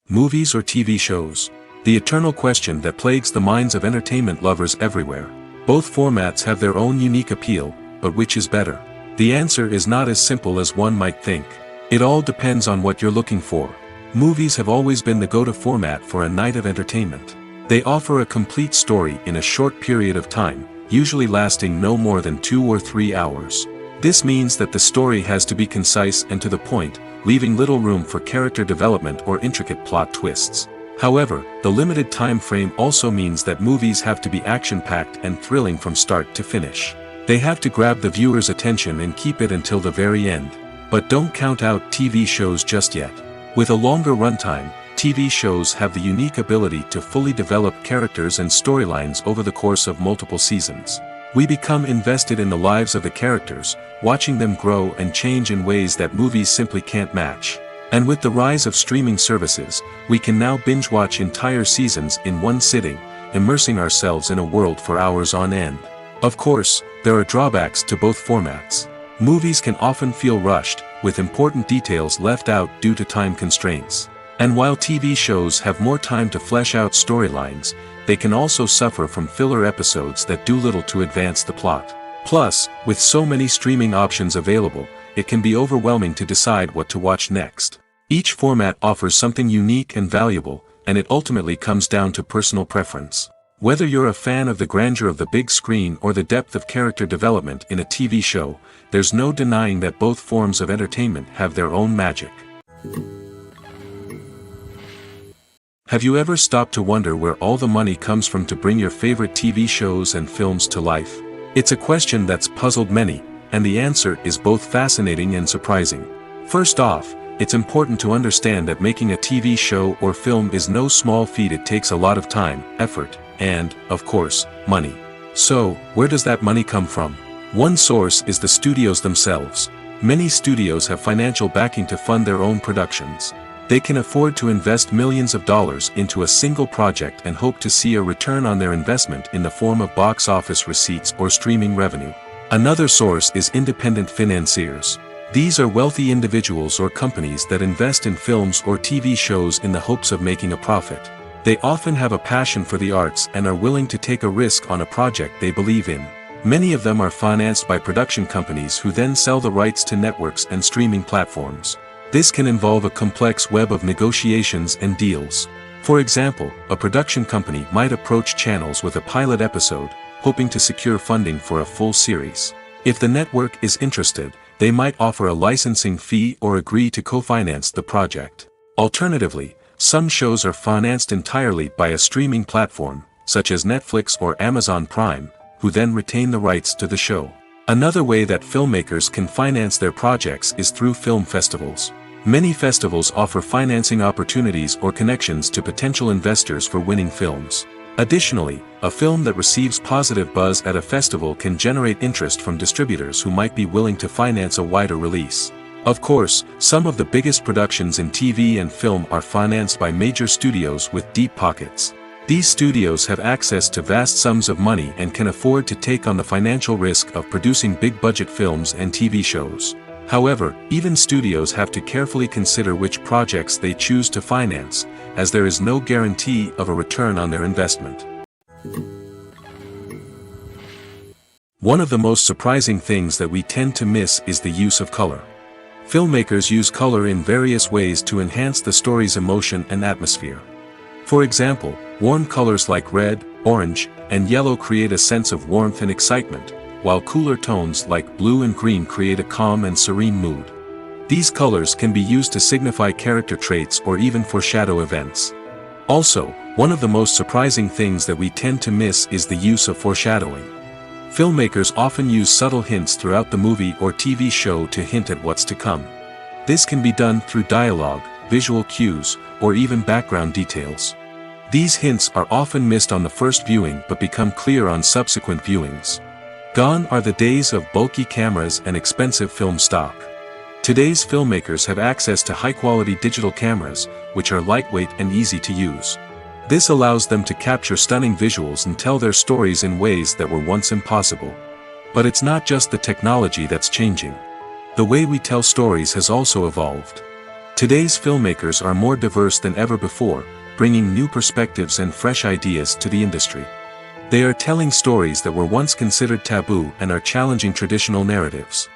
Movies or TV shows? The eternal question that plagues the minds of entertainment lovers everywhere. Both formats have their own unique appeal, but which is better? The answer is not as simple as one might think. It all depends on what you're looking for. Movies have always been the go-to format for a night of entertainment. They offer a complete story in a short period of time, usually lasting no more than 2 or 3 hours. This means that the story has to be concise and to the point, leaving little room for character development or intricate plot twists. However, the limited time frame also means that movies have to be action-packed and thrilling from start to finish. They have to grab the viewer's attention and keep it until the very end. But don't count out TV shows just yet. With a longer runtime, TV shows have the unique ability to fully develop characters and storylines over the course of multiple seasons. We become invested in the lives of the characters, watching them grow and change in ways that movies simply can't match. And with the rise of streaming services, we can now binge-watch entire seasons in one sitting, immersing ourselves in a world for hours on end. Of course, there are drawbacks to both formats. Movies can often feel rushed, with important details left out due to time constraints. And while TV shows have more time to flesh out storylines, they can also suffer from filler episodes that do little to advance the plot. Plus, with so many streaming options available, it can be overwhelming to decide what to watch next. Each format offers something unique and valuable, and it ultimately comes down to personal preference. Whether you're a fan of the grandeur of the big screen or the depth of character development in a TV show, there's no denying that both forms of entertainment have their own magic. Have you ever stopped to wonder where all the money comes from to bring your favorite TV shows and films to life? It's a question that's puzzled many, and the answer is both fascinating and surprising. First off, it's important to understand that making a TV show or film is no small feat. It takes a lot of time, effort, and, of course, money. So, where does that money come from? One source is the studios themselves. Many studios have financial backing to fund their own productions. They can afford to invest millions of dollars into a single project and hope to see a return on their investment in the form of box office receipts or streaming revenue. Another source is independent financiers. These are wealthy individuals or companies that invest in films or TV shows in the hopes of making a profit. They often have a passion for the arts and are willing to take a risk on a project they believe in. Many of them are financed by production companies who then sell the rights to networks and streaming platforms. This can involve a complex web of negotiations and deals. For example, a production company might approach channels with a pilot episode, hoping to secure funding for a full series. If the network is interested, they might offer a licensing fee or agree to co-finance the project. Alternatively, some shows are financed entirely by a streaming platform, such as Netflix or Amazon Prime, who then retain the rights to the show. Another way that filmmakers can finance their projects is through film festivals. Many festivals offer financing opportunities or connections to potential investors for winning films. Additionally, a film that receives positive buzz at a festival can generate interest from distributors who might be willing to finance a wider release. Of course, some of the biggest productions in TV and film are financed by major studios with deep pockets. These studios have access to vast sums of money and can afford to take on the financial risk of producing big-budget films and TV shows. However, even studios have to carefully consider which projects they choose to finance, as there is no guarantee of a return on their investment. One of the most surprising things that we tend to miss is the use of color. Filmmakers use color in various ways to enhance the story's emotion and atmosphere. For example, warm colors like red, orange, and yellow create a sense of warmth and excitement, while cooler tones like blue and green create a calm and serene mood. These colors can be used to signify character traits or even foreshadow events. Also, one of the most surprising things that we tend to miss is the use of foreshadowing. Filmmakers often use subtle hints throughout the movie or TV show to hint at what's to come. This can be done through dialogue, visual cues, or even background details. These hints are often missed on the first viewing but become clear on subsequent viewings. Gone are the days of bulky cameras and expensive film stock. Today's filmmakers have access to high-quality digital cameras, which are lightweight and easy to use. This allows them to capture stunning visuals and tell their stories in ways that were once impossible. But it's not just the technology that's changing. The way we tell stories has also evolved. Today's filmmakers are more diverse than ever before, bringing new perspectives and fresh ideas to the industry. They are telling stories that were once considered taboo and are challenging traditional narratives.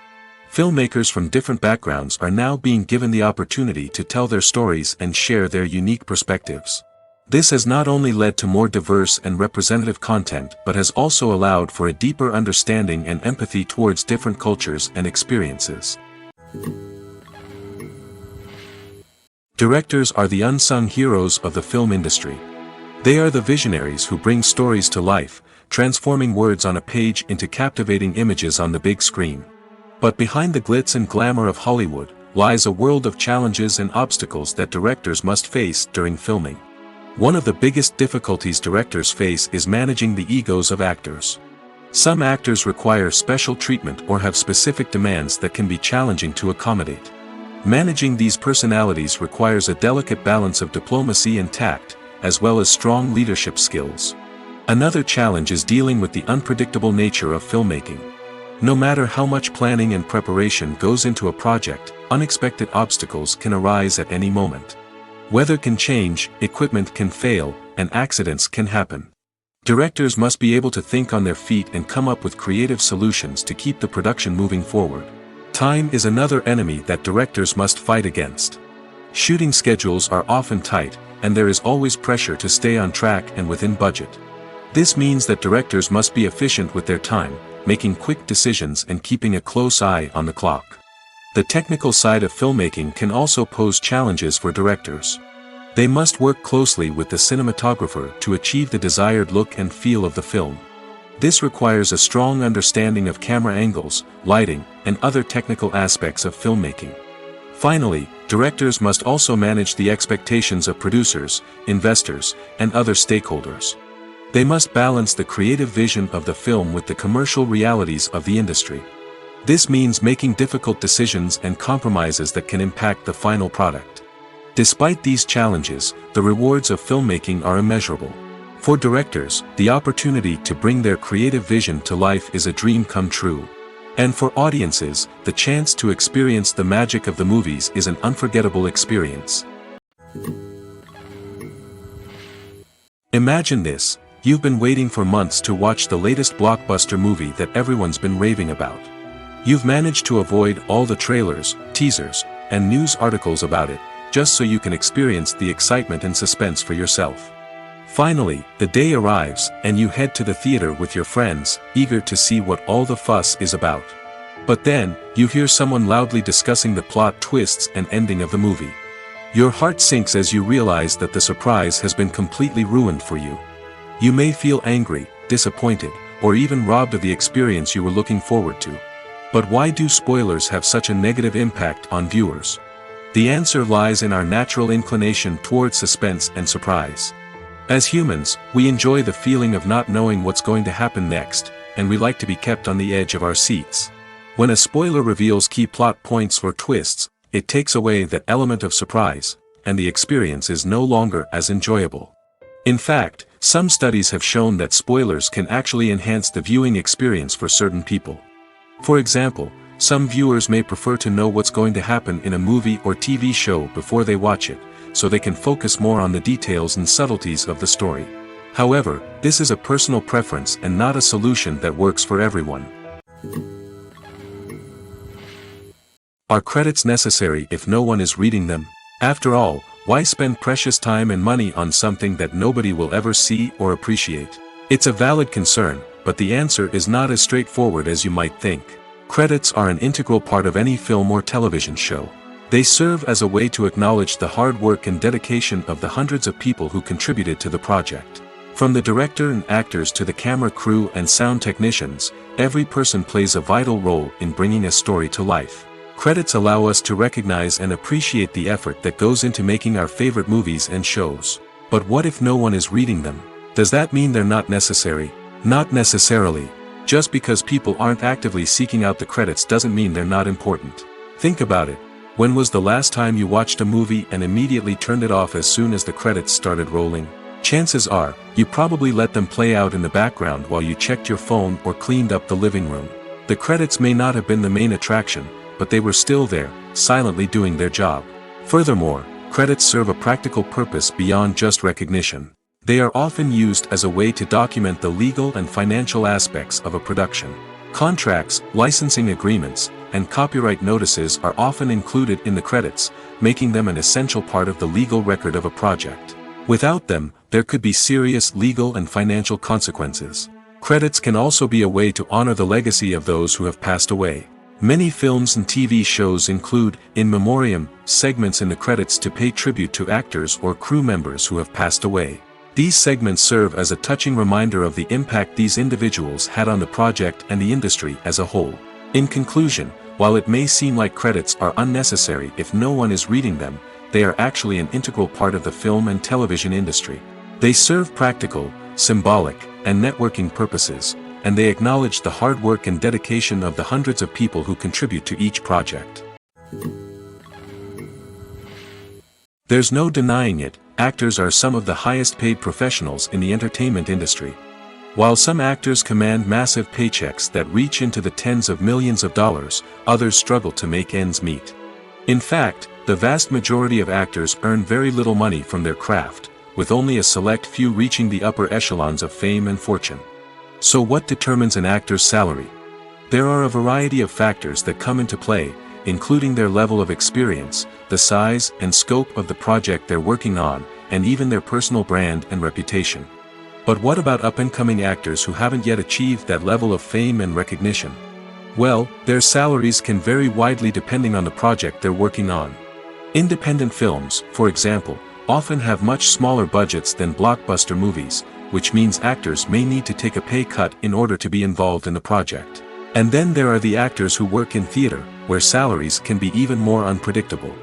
Filmmakers from different backgrounds are now being given the opportunity to tell their stories and share their unique perspectives. This has not only led to more diverse and representative content but has also allowed for a deeper understanding and empathy towards different cultures and experiences. Directors are the unsung heroes of the film industry. They are the visionaries who bring stories to life, transforming words on a page into captivating images on the big screen. But behind the glitz and glamour of Hollywood lies a world of challenges and obstacles that directors must face during filming. One of the biggest difficulties directors face is managing the egos of actors. Some actors require special treatment or have specific demands that can be challenging to accommodate. Managing these personalities requires a delicate balance of diplomacy and tact, as well as strong leadership skills. Another challenge is dealing with the unpredictable nature of filmmaking. No matter how much planning and preparation goes into a project, unexpected obstacles can arise at any moment. Weather can change, equipment can fail, and accidents can happen. Directors must be able to think on their feet and come up with creative solutions to keep the production moving forward. Time is another enemy that directors must fight against. Shooting schedules are often tight, and there is always pressure to stay on track and within budget. This means that directors must be efficient with their time, making quick decisions and keeping a close eye on the clock. The technical side of filmmaking can also pose challenges for directors. They must work closely with the cinematographer to achieve the desired look and feel of the film. This requires a strong understanding of camera angles, lighting, and other technical aspects of filmmaking. Finally, directors must also manage the expectations of producers, investors, and other stakeholders. They must balance the creative vision of the film with the commercial realities of the industry. This means making difficult decisions and compromises that can impact the final product. Despite these challenges, the rewards of filmmaking are immeasurable. For directors, the opportunity to bring their creative vision to life is a dream come true. And for audiences, the chance to experience the magic of the movies is an unforgettable experience. Imagine this: you've been waiting for months to watch the latest blockbuster movie that everyone's been raving about. You've managed to avoid all the trailers, teasers, and news articles about it, just so you can experience the excitement and suspense for yourself. Finally, the day arrives, and you head to the theater with your friends, eager to see what all the fuss is about. But then, you hear someone loudly discussing the plot twists and ending of the movie. Your heart sinks as you realize that the surprise has been completely ruined for you. You may feel angry, disappointed, or even robbed of the experience you were looking forward to. But why do spoilers have such a negative impact on viewers? The answer lies in our natural inclination towards suspense and surprise. As humans, we enjoy the feeling of not knowing what's going to happen next, and we like to be kept on the edge of our seats. When a spoiler reveals key plot points or twists, it takes away that element of surprise, and the experience is no longer as enjoyable. In fact, some studies have shown that spoilers can actually enhance the viewing experience for certain people. For example, some viewers may prefer to know what's going to happen in a movie or TV show before they watch it, so they can focus more on the details and subtleties of the story. However, this is a personal preference and not a solution that works for everyone. Are credits necessary if no one is reading them? After all, why spend precious time and money on something that nobody will ever see or appreciate? It's a valid concern, but the answer is not as straightforward as you might think. Credits are an integral part of any film or television show. They serve as a way to acknowledge the hard work and dedication of the hundreds of people who contributed to the project. From the director and actors to the camera crew and sound technicians, every person plays a vital role in bringing a story to life. Credits allow us to recognize and appreciate the effort that goes into making our favorite movies and shows. But what if no one is reading them? Does that mean they're not necessary? Not necessarily. Just because people aren't actively seeking out the credits doesn't mean they're not important. Think about it. When was the last time you watched a movie and immediately turned it off as soon as the credits started rolling? Chances are, you probably let them play out in the background while you checked your phone or cleaned up the living room. The credits may not have been the main attraction, but they were still there, silently doing their job. Furthermore, credits serve a practical purpose beyond just recognition. They are often used as a way to document the legal and financial aspects of a production. Contracts, licensing agreements, and copyright notices are often included in the credits, making them an essential part of the legal record of a project. Without them, there could be serious legal and financial consequences. Credits can also be a way to honor the legacy of those who have passed away. Many films and TV shows include, in memoriam, segments in the credits to pay tribute to actors or crew members who have passed away. These segments serve as a touching reminder of the impact these individuals had on the project and the industry as a whole. In conclusion, while it may seem like credits are unnecessary if no one is reading them, they are actually an integral part of the film and television industry. They serve practical, symbolic, and networking purposes, and they acknowledge the hard work and dedication of the hundreds of people who contribute to each project. There's no denying it, actors are some of the highest paid professionals in the entertainment industry. While some actors command massive paychecks that reach into the tens of millions of dollars, others struggle to make ends meet. In fact, the vast majority of actors earn very little money from their craft, with only a select few reaching the upper echelons of fame and fortune. So what determines an actor's salary? There are a variety of factors that come into play, including their level of experience, the size and scope of the project they're working on, and even their personal brand and reputation. But what about up-and-coming actors who haven't yet achieved that level of fame and recognition? Well, their salaries can vary widely depending on the project they're working on. Independent films, for example, often have much smaller budgets than blockbuster movies, which means actors may need to take a pay cut in order to be involved in the project. And then there are the actors who work in theater, where salaries can be even more unpredictable.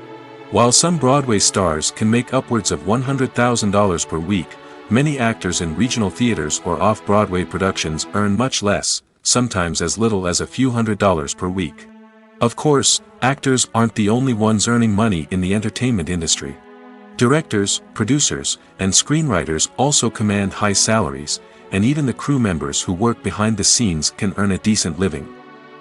While some Broadway stars can make upwards of $100,000 per week, many actors in regional theaters or off-Broadway productions earn much less, sometimes as little as a few $100s per week. Of course, actors aren't the only ones earning money in the entertainment industry. Directors, producers, and screenwriters also command high salaries, and even the crew members who work behind the scenes can earn a decent living.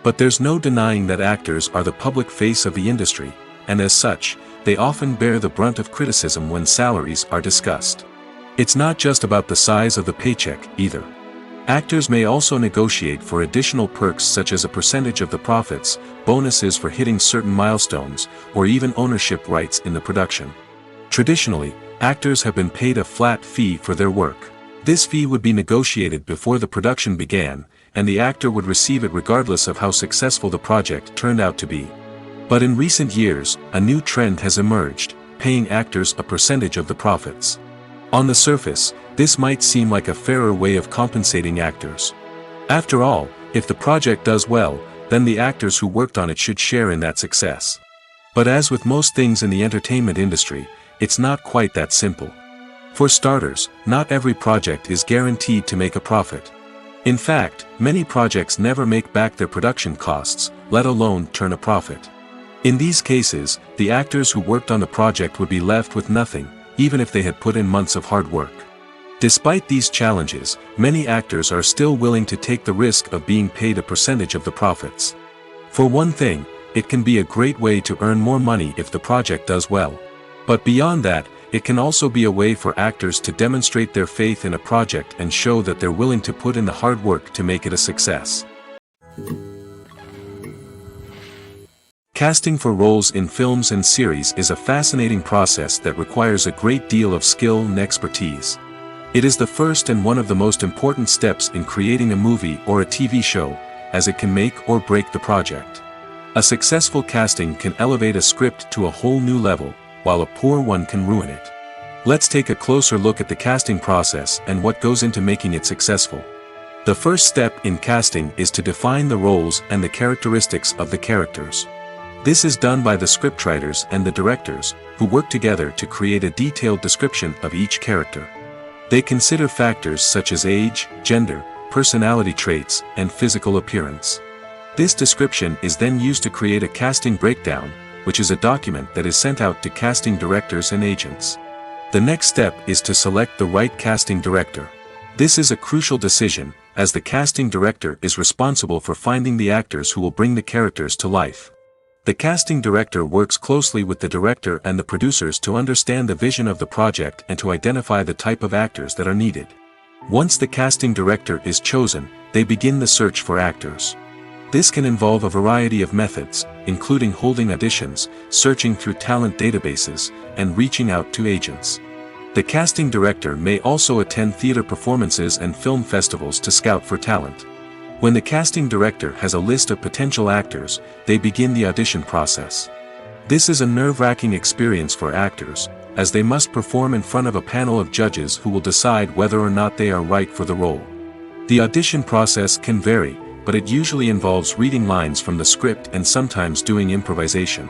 But there's no denying that actors are the public face of the industry, and as such, they often bear the brunt of criticism when salaries are discussed. It's not just about the size of the paycheck, either. Actors may also negotiate for additional perks such as a percentage of the profits, bonuses for hitting certain milestones, or even ownership rights in the production. Traditionally, actors have been paid a flat fee for their work. This fee would be negotiated before the production began, and the actor would receive it regardless of how successful the project turned out to be. But in recent years, a new trend has emerged, paying actors a percentage of the profits. On the surface, this might seem like a fairer way of compensating actors. After all, if the project does well, then the actors who worked on it should share in that success. But as with most things in the entertainment industry, it's not quite that simple. For starters, not every project is guaranteed to make a profit. In fact, many projects never make back their production costs, let alone turn a profit. In these cases, the actors who worked on the project would be left with nothing, even if they had put in months of hard work. Despite these challenges, many actors are still willing to take the risk of being paid a percentage of the profits. For one thing, it can be a great way to earn more money if the project does well. But beyond that, it can also be a way for actors to demonstrate their faith in a project and show that they're willing to put in the hard work to make it a success. Casting for roles in films and series is a fascinating process that requires a great deal of skill and expertise. It is the first and one of the most important steps in creating a movie or a TV show, as it can make or break the project. A successful casting can elevate a script to a whole new level, while a poor one can ruin it. Let's take a closer look at the casting process and what goes into making it successful. The first step in casting is to define the roles and the characteristics of the characters. This is done by the scriptwriters and the directors, who work together to create a detailed description of each character. They consider factors such as age, gender, personality traits, and physical appearance. This description is then used to create a casting breakdown, which is a document that is sent out to casting directors and agents. The next step is to select the right casting director. This is a crucial decision, as the casting director is responsible for finding the actors who will bring the characters to life. The casting director works closely with the director and the producers to understand the vision of the project and to identify the type of actors that are needed. Once the casting director is chosen, they begin the search for actors. This can involve a variety of methods, including holding auditions, searching through talent databases, and reaching out to agents. The casting director may also attend theater performances and film festivals to scout for talent. When the casting director has a list of potential actors, they begin the audition process. This is a nerve-wracking experience for actors, as they must perform in front of a panel of judges who will decide whether or not they are right for the role. The audition process can vary, but it usually involves reading lines from the script and sometimes doing improvisation.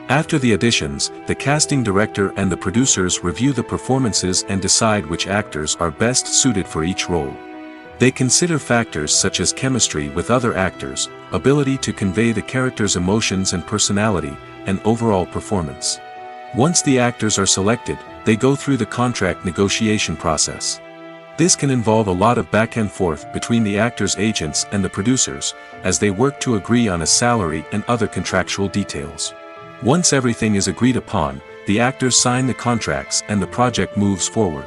After the auditions, the casting director and the producers review the performances and decide which actors are best suited for each role. They consider factors such as chemistry with other actors, ability to convey the character's emotions and personality, and overall performance. Once the actors are selected, they go through the contract negotiation process. This can involve a lot of back and forth between the actors' agents and the producers, as they work to agree on a salary and other contractual details. Once everything is agreed upon, the actors sign the contracts and the project moves forward.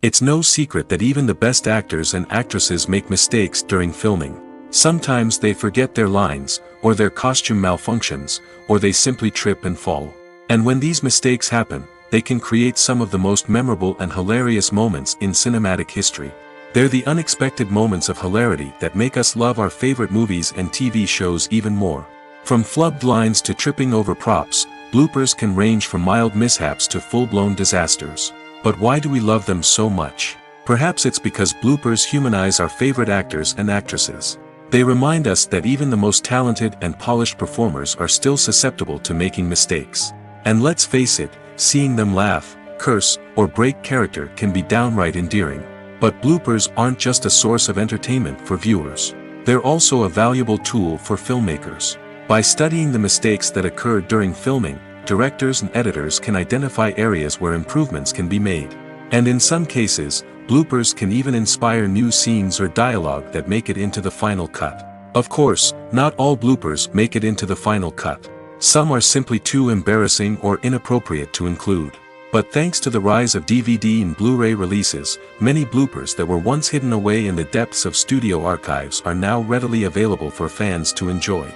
It's no secret that even the best actors and actresses make mistakes during filming. Sometimes they forget their lines, or their costume malfunctions, or they simply trip and fall. And when these mistakes happen, they can create some of the most memorable and hilarious moments in cinematic history. They're the unexpected moments of hilarity that make us love our favorite movies and TV shows even more. From flubbed lines to tripping over props, bloopers can range from mild mishaps to full-blown disasters. But why do we love them so much? Perhaps it's because bloopers humanize our favorite actors and actresses. They remind us that even the most talented and polished performers are still susceptible to making mistakes. And let's face it, seeing them laugh, curse, or break character can be downright endearing. But bloopers aren't just a source of entertainment for viewers. They're also a valuable tool for filmmakers. By studying the mistakes that occur during filming, directors and editors can identify areas where improvements can be made. And in some cases, bloopers can even inspire new scenes or dialogue that make it into the final cut. Of course, not all bloopers make it into the final cut. Some are simply too embarrassing or inappropriate to include. But thanks to the rise of DVD and Blu-ray releases, many bloopers that were once hidden away in the depths of studio archives are now readily available for fans to enjoy.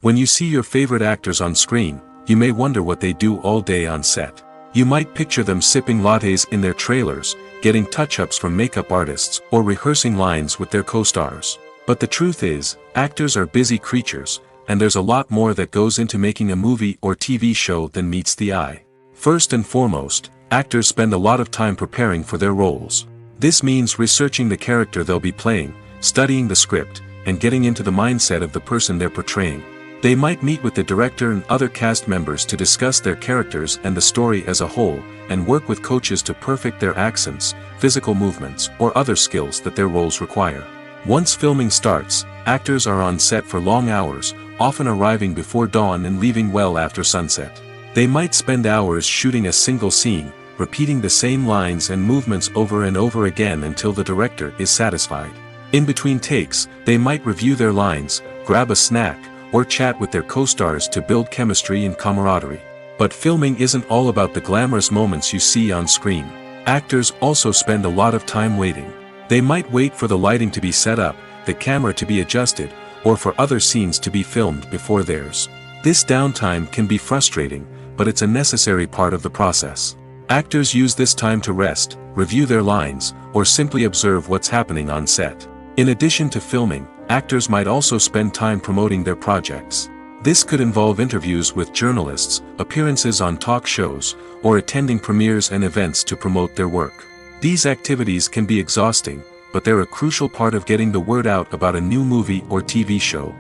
When you see your favorite actors on screen, you may wonder what they do all day on set. You might picture them sipping lattes in their trailers, getting touch-ups from makeup artists, or rehearsing lines with their co-stars. But the truth is, actors are busy creatures, and there's a lot more that goes into making a movie or TV show than meets the eye. First and foremost, actors spend a lot of time preparing for their roles. This means researching the character they'll be playing, studying the script, and getting into the mindset of the person they're portraying. They might meet with the director and other cast members to discuss their characters and the story as a whole, and work with coaches to perfect their accents, physical movements, or other skills that their roles require. Once filming starts, actors are on set for long hours, often arriving before dawn and leaving well after sunset. They might spend hours shooting a single scene, repeating the same lines and movements over and over again until the director is satisfied. In between takes, they might review their lines, grab a snack, or chat with their co-stars to build chemistry and camaraderie. But filming isn't all about the glamorous moments you see on screen. Actors also spend a lot of time waiting. They might wait for the lighting to be set up, the camera to be adjusted, or for other scenes to be filmed before theirs. This downtime can be frustrating, but it's a necessary part of the process. Actors use this time to rest, review their lines, or simply observe what's happening on set. In addition to filming, actors might also spend time promoting their projects. This could involve interviews with journalists, appearances on talk shows, or attending premieres and events to promote their work. These activities can be exhausting, but they're a crucial part of getting the word out about a new movie or TV show.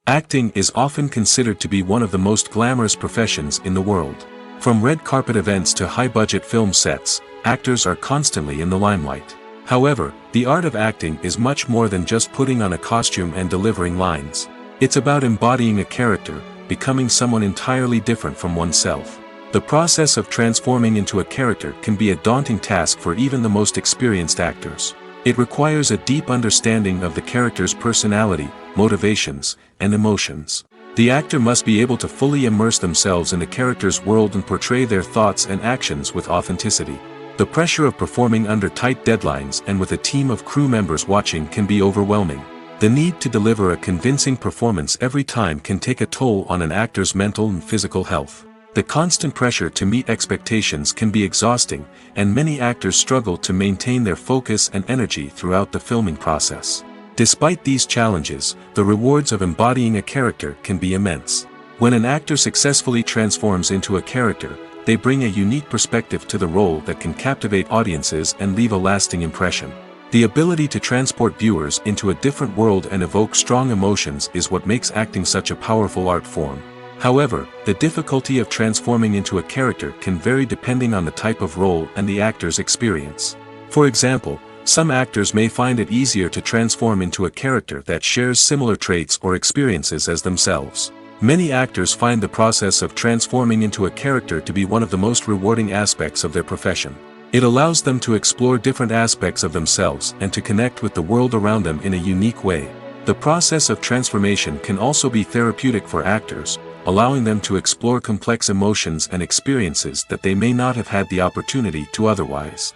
Acting is often considered to be one of the most glamorous professions in the world. From red carpet events to high-budget film sets, actors are constantly in the limelight. However, the art of acting is much more than just putting on a costume and delivering lines. It's about embodying a character, becoming someone entirely different from oneself. The process of transforming into a character can be a daunting task for even the most experienced actors. It requires a deep understanding of the character's personality, motivations, and emotions. The actor must be able to fully immerse themselves in the character's world and portray their thoughts and actions with authenticity. The pressure of performing under tight deadlines and with a team of crew members watching can be overwhelming. The need to deliver a convincing performance every time can take a toll on an actor's mental and physical health. The constant pressure to meet expectations can be exhausting, and many actors struggle to maintain their focus and energy throughout the filming process. Despite these challenges, the rewards of embodying a character can be immense. When an actor successfully transforms into a character, they bring a unique perspective to the role that can captivate audiences and leave a lasting impression. The ability to transport viewers into a different world and evoke strong emotions is what makes acting such a powerful art form. However, the difficulty of transforming into a character can vary depending on the type of role and the actor's experience. For example, some actors may find it easier to transform into a character that shares similar traits or experiences as themselves. Many actors find the process of transforming into a character to be one of the most rewarding aspects of their profession. It allows them to explore different aspects of themselves and to connect with the world around them in a unique way. The process of transformation can also be therapeutic for actors, allowing them to explore complex emotions and experiences that they may not have had the opportunity to otherwise.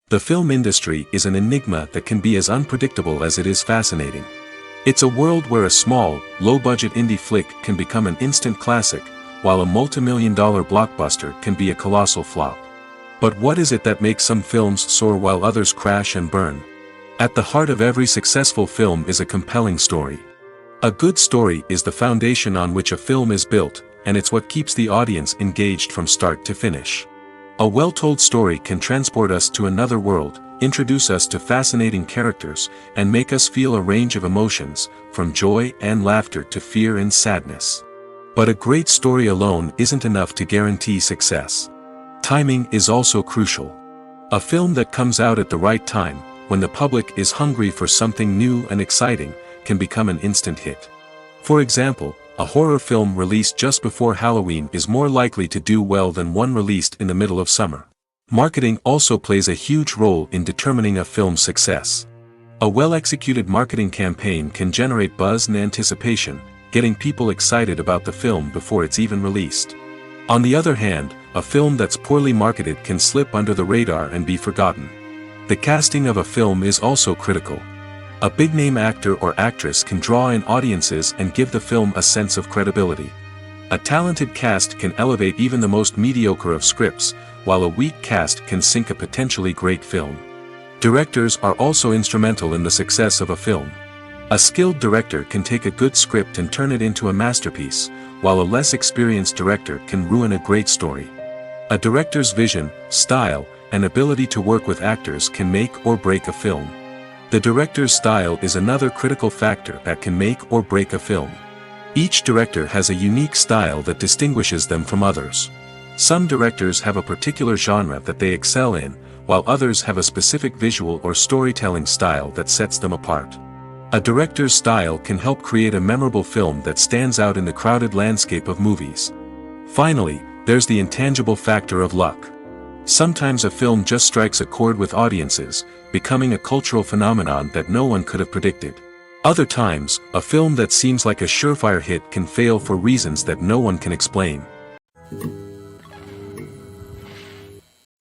The film industry is an enigma that can be as unpredictable as it is fascinating. It's a world where a small, low-budget indie flick can become an instant classic, while a multi-million-dollar blockbuster can be a colossal flop. But what is it that makes some films soar while others crash and burn? At the heart of every successful film is a compelling story. A good story is the foundation on which a film is built, and it's what keeps the audience engaged from start to finish. A well-told story can transport us to another world, introduce us to fascinating characters, and make us feel a range of emotions, from joy and laughter to fear and sadness. But a great story alone isn't enough to guarantee success. Timing is also crucial. A film that comes out at the right time, when the public is hungry for something new and exciting, can become an instant hit. For example, a horror film released just before Halloween is more likely to do well than one released in the middle of summer. Marketing also plays a huge role in determining a film's success. A well-executed marketing campaign can generate buzz and anticipation, getting people excited about the film before it's even released. On the other hand, a film that's poorly marketed can slip under the radar and be forgotten. The casting of a film is also critical. A big-name actor or actress can draw in audiences and give the film a sense of credibility. A talented cast can elevate even the most mediocre of scripts, while a weak cast can sink a potentially great film. Directors are also instrumental in the success of a film. A skilled director can take a good script and turn it into a masterpiece, while a less experienced director can ruin a great story. A director's vision, style, and ability to work with actors can make or break a film. The director's style is another critical factor that can make or break a film. Each director has a unique style that distinguishes them from others. Some directors have a particular genre that they excel in, while others have a specific visual or storytelling style that sets them apart. A director's style can help create a memorable film that stands out in the crowded landscape of movies. Finally, there's the intangible factor of luck. Sometimes a film just strikes a chord with audiences, becoming a cultural phenomenon that no one could have predicted. Other times, a film that seems like a surefire hit can fail for reasons that no one can explain.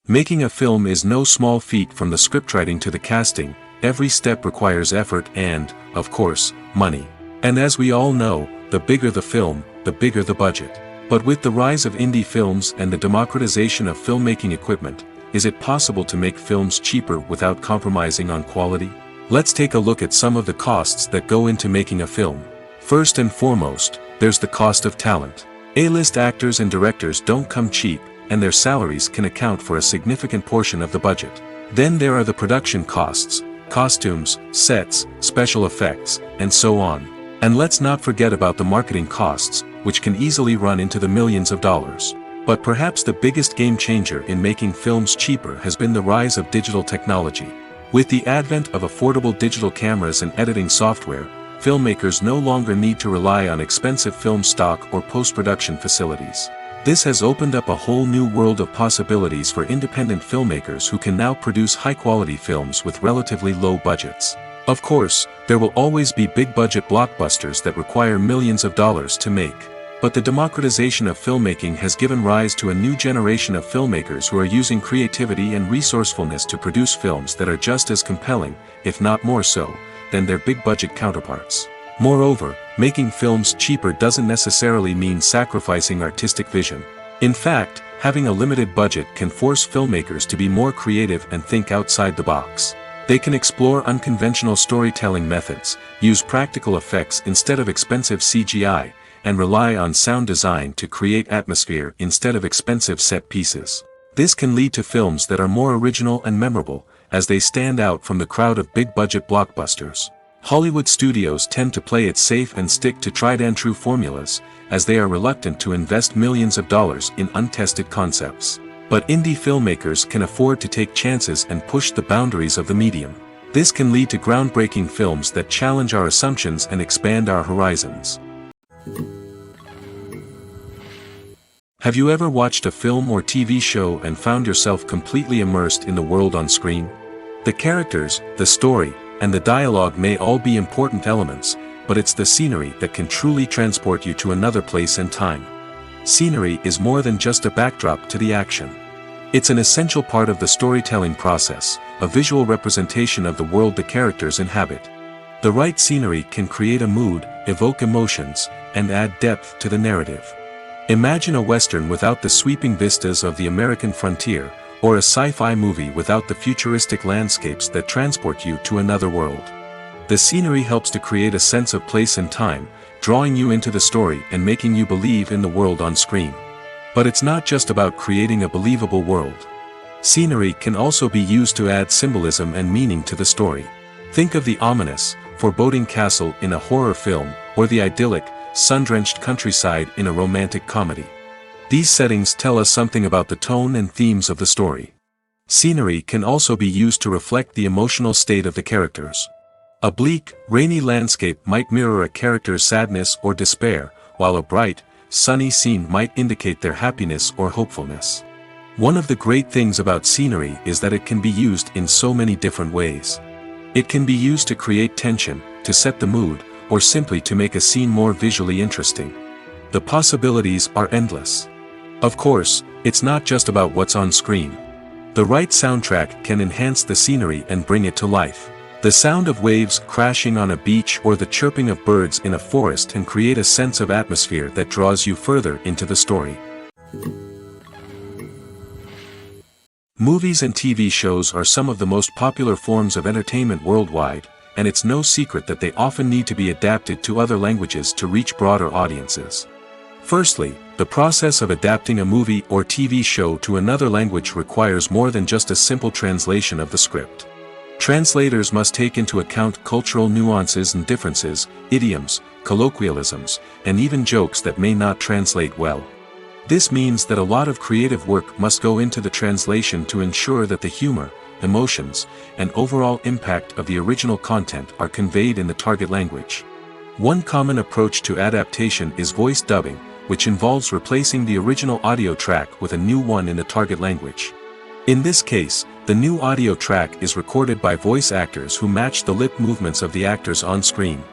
Making a film is no small feat. From the scriptwriting to the casting, every step requires effort and, of course, money. And as we all know, the bigger the film, the bigger the budget. But with the rise of indie films and the democratization of filmmaking equipment, is it possible to make films cheaper without compromising on quality? Let's take a look at some of the costs that go into making a film. First and foremost, there's the cost of talent. A-list actors and directors don't come cheap, and their salaries can account for a significant portion of the budget. Then there are the production costs, costumes, sets, special effects, and so on. And let's not forget about the marketing costs, which can easily run into the millions of dollars. But perhaps the biggest game changer in making films cheaper has been the rise of digital technology. With the advent of affordable digital cameras and editing software, filmmakers no longer need to rely on expensive film stock or post-production facilities. This has opened up a whole new world of possibilities for independent filmmakers who can now produce high-quality films with relatively low budgets. Of course, there will always be big-budget blockbusters that require millions of dollars to make. But the democratization of filmmaking has given rise to a new generation of filmmakers who are using creativity and resourcefulness to produce films that are just as compelling, if not more so, than their big-budget counterparts. Moreover, making films cheaper doesn't necessarily mean sacrificing artistic vision. In fact, having a limited budget can force filmmakers to be more creative and think outside the box. They can explore unconventional storytelling methods, use practical effects instead of expensive CGI, and rely on sound design to create atmosphere instead of expensive set pieces. This can lead to films that are more original and memorable, as they stand out from the crowd of big-budget blockbusters. Hollywood studios tend to play it safe and stick to tried-and-true formulas, as they are reluctant to invest millions of dollars in untested concepts. But indie filmmakers can afford to take chances and push the boundaries of the medium. This can lead to groundbreaking films that challenge our assumptions and expand our horizons. Have you ever watched a film or TV show and found yourself completely immersed in the world on screen? The characters, the story, and the dialogue may all be important elements, but it's the scenery that can truly transport you to another place and time. Scenery is more than just a backdrop to the action. It's an essential part of the storytelling process, a visual representation of the world the characters inhabit. The right scenery can create a mood, evoke emotions, and add depth to the narrative. Imagine a Western without the sweeping vistas of the American frontier, or a sci-fi movie without the futuristic landscapes that transport you to another world. The scenery helps to create a sense of place and time, drawing you into the story and making you believe in the world on screen. But it's not just about creating a believable world. Scenery can also be used to add symbolism and meaning to the story. Think of the ominous, foreboding castle in a horror film, or the idyllic, sun-drenched countryside in a romantic comedy. These settings tell us something about the tone and themes of the story. Scenery can also be used to reflect the emotional state of the characters. A bleak, rainy landscape might mirror a character's sadness or despair, while a bright, sunny scene might indicate their happiness or hopefulness. One of the great things about scenery is that it can be used in so many different ways. It can be used to create tension, to set the mood, or simply to make a scene more visually interesting. The possibilities are endless. Of course, it's not just about what's on screen. The right soundtrack can enhance the scenery and bring it to life. The sound of waves crashing on a beach or the chirping of birds in a forest can create a sense of atmosphere that draws you further into the story. Movies and TV shows are some of the most popular forms of entertainment worldwide, and it's no secret that they often need to be adapted to other languages to reach broader audiences. Firstly, the process of adapting a movie or TV show to another language requires more than just a simple translation of the script. Translators must take into account cultural nuances and differences, idioms, colloquialisms, and even jokes that may not translate well. This means that a lot of creative work must go into the translation to ensure that the humor, emotions, and overall impact of the original content are conveyed in the target language. One common approach to adaptation is voice dubbing, which involves replacing the original audio track with a new one in the target language. In this case, the new audio track is recorded by voice actors who match the lip movements of the actors on screen.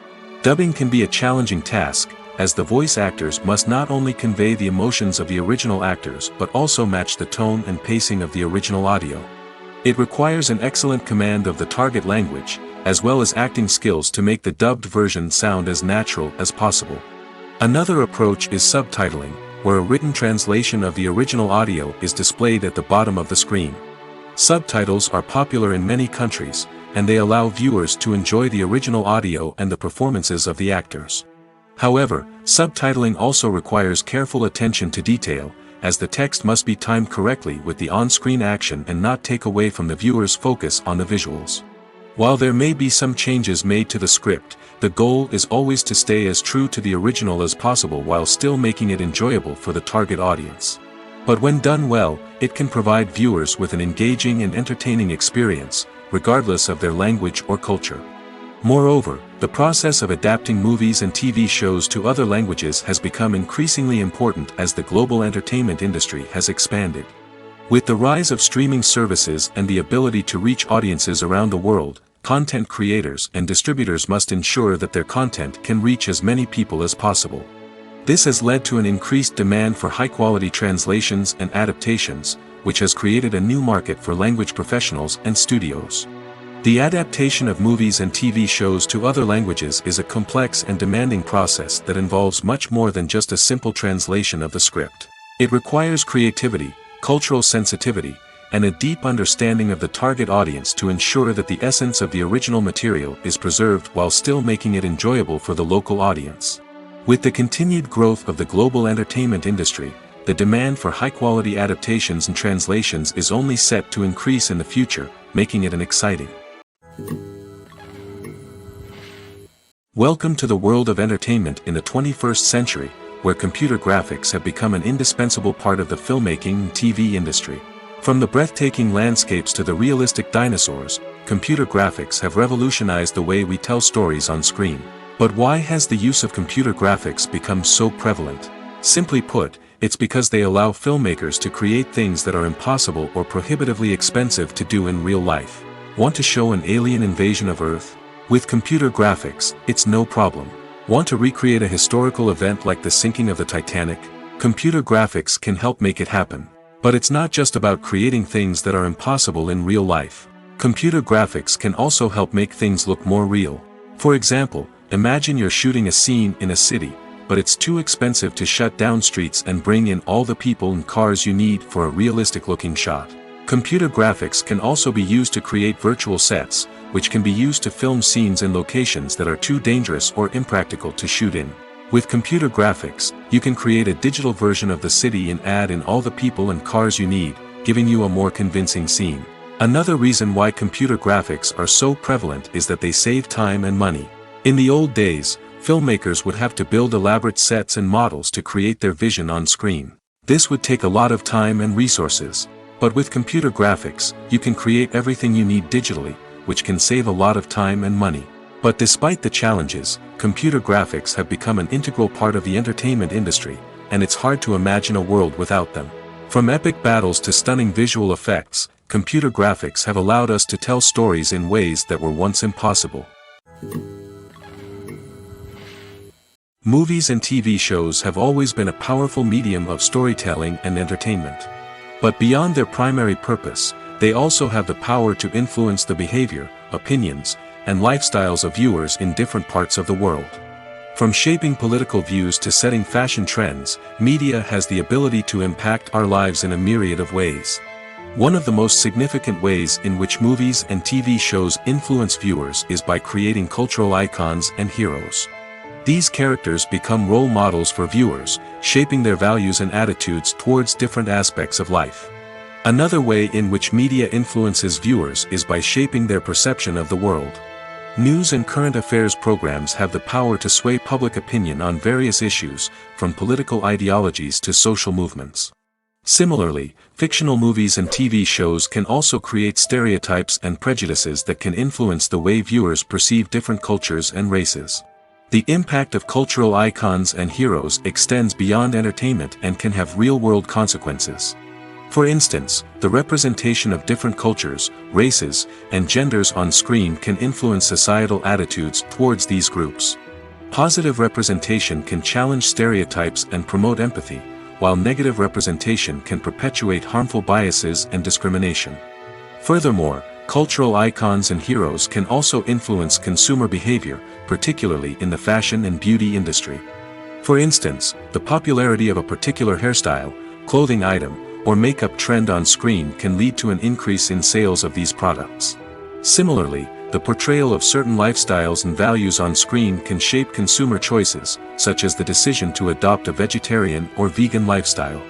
Dubbing can be a challenging task, as the voice actors must not only convey the emotions of the original actors but also match the tone and pacing of the original audio. It requires an excellent command of the target language, as well as acting skills to make the dubbed version sound as natural as possible. Another approach is subtitling, where a written translation of the original audio is displayed at the bottom of the screen. Subtitles are popular in many countries, and they allow viewers to enjoy the original audio and the performances of the actors. However, subtitling also requires careful attention to detail, as the text must be timed correctly with the on-screen action and not take away from the viewer's focus on the visuals. While there may be some changes made to the script, the goal is always to stay as true to the original as possible while still making it enjoyable for the target audience. But when done well, it can provide viewers with an engaging and entertaining experience, regardless of their language or culture. Moreover, the process of adapting movies and TV shows to other languages has become increasingly important as the global entertainment industry has expanded. With the rise of streaming services and the ability to reach audiences around the world, content creators and distributors must ensure that their content can reach as many people as possible. This has led to an increased demand for high-quality translations and adaptations, which has created a new market for language professionals and studios. The adaptation of movies and TV shows to other languages is a complex and demanding process that involves much more than just a simple translation of the script. It requires creativity, cultural sensitivity, and a deep understanding of the target audience to ensure that the essence of the original material is preserved while still making it enjoyable for the local audience. With the continued growth of the global entertainment industry, the demand for high-quality adaptations and translations is only set to increase in the future, making it an exciting. Welcome to the world of entertainment in the 21st century, where computer graphics have become an indispensable part of the filmmaking and TV industry. From the breathtaking landscapes to the realistic dinosaurs, computer graphics have revolutionized the way we tell stories on screen. But why has the use of computer graphics become so prevalent? Simply put, it's because they allow filmmakers to create things that are impossible or prohibitively expensive to do in real life. Want to show an alien invasion of Earth? With computer graphics, it's no problem. Want to recreate a historical event like the sinking of the Titanic? Computer graphics can help make it happen. But it's not just about creating things that are impossible in real life. Computer graphics can also help make things look more real. For example, imagine you're shooting a scene in a city, but it's too expensive to shut down streets and bring in all the people and cars you need for a realistic-looking shot. Computer graphics can also be used to create virtual sets, which can be used to film scenes in locations that are too dangerous or impractical to shoot in. With computer graphics, you can create a digital version of the city and add in all the people and cars you need, giving you a more convincing scene. Another reason why computer graphics are so prevalent is that they save time and money. In the old days, filmmakers would have to build elaborate sets and models to create their vision on screen. This would take a lot of time and resources. But with computer graphics, you can create everything you need digitally, which can save a lot of time and money. But despite the challenges, computer graphics have become an integral part of the entertainment industry, and it's hard to imagine a world without them. From epic battles to stunning visual effects, computer graphics have allowed us to tell stories in ways that were once impossible. Movies and TV shows have always been a powerful medium of storytelling and entertainment. But beyond their primary purpose, they also have the power to influence the behavior, opinions, and lifestyles of viewers in different parts of the world. From shaping political views to setting fashion trends, media has the ability to impact our lives in a myriad of ways. One of the most significant ways in which movies and TV shows influence viewers is by creating cultural icons and heroes. These characters become role models for viewers, shaping their values and attitudes towards different aspects of life. Another way in which media influences viewers is by shaping their perception of the world. News and current affairs programs have the power to sway public opinion on various issues, from political ideologies to social movements. Similarly, fictional movies and TV shows can also create stereotypes and prejudices that can influence the way viewers perceive different cultures and races. The impact of cultural icons and heroes extends beyond entertainment and can have real-world consequences. For instance, the representation of different cultures, races, and genders on screen can influence societal attitudes towards these groups. Positive representation can challenge stereotypes and promote empathy, while negative representation can perpetuate harmful biases and discrimination. Furthermore, cultural icons and heroes can also influence consumer behavior, particularly in the fashion and beauty industry. For instance, the popularity of a particular hairstyle, clothing item, or makeup trend on screen can lead to an increase in sales of these products. Similarly, the portrayal of certain lifestyles and values on screen can shape consumer choices, such as the decision to adopt a vegetarian or vegan lifestyle.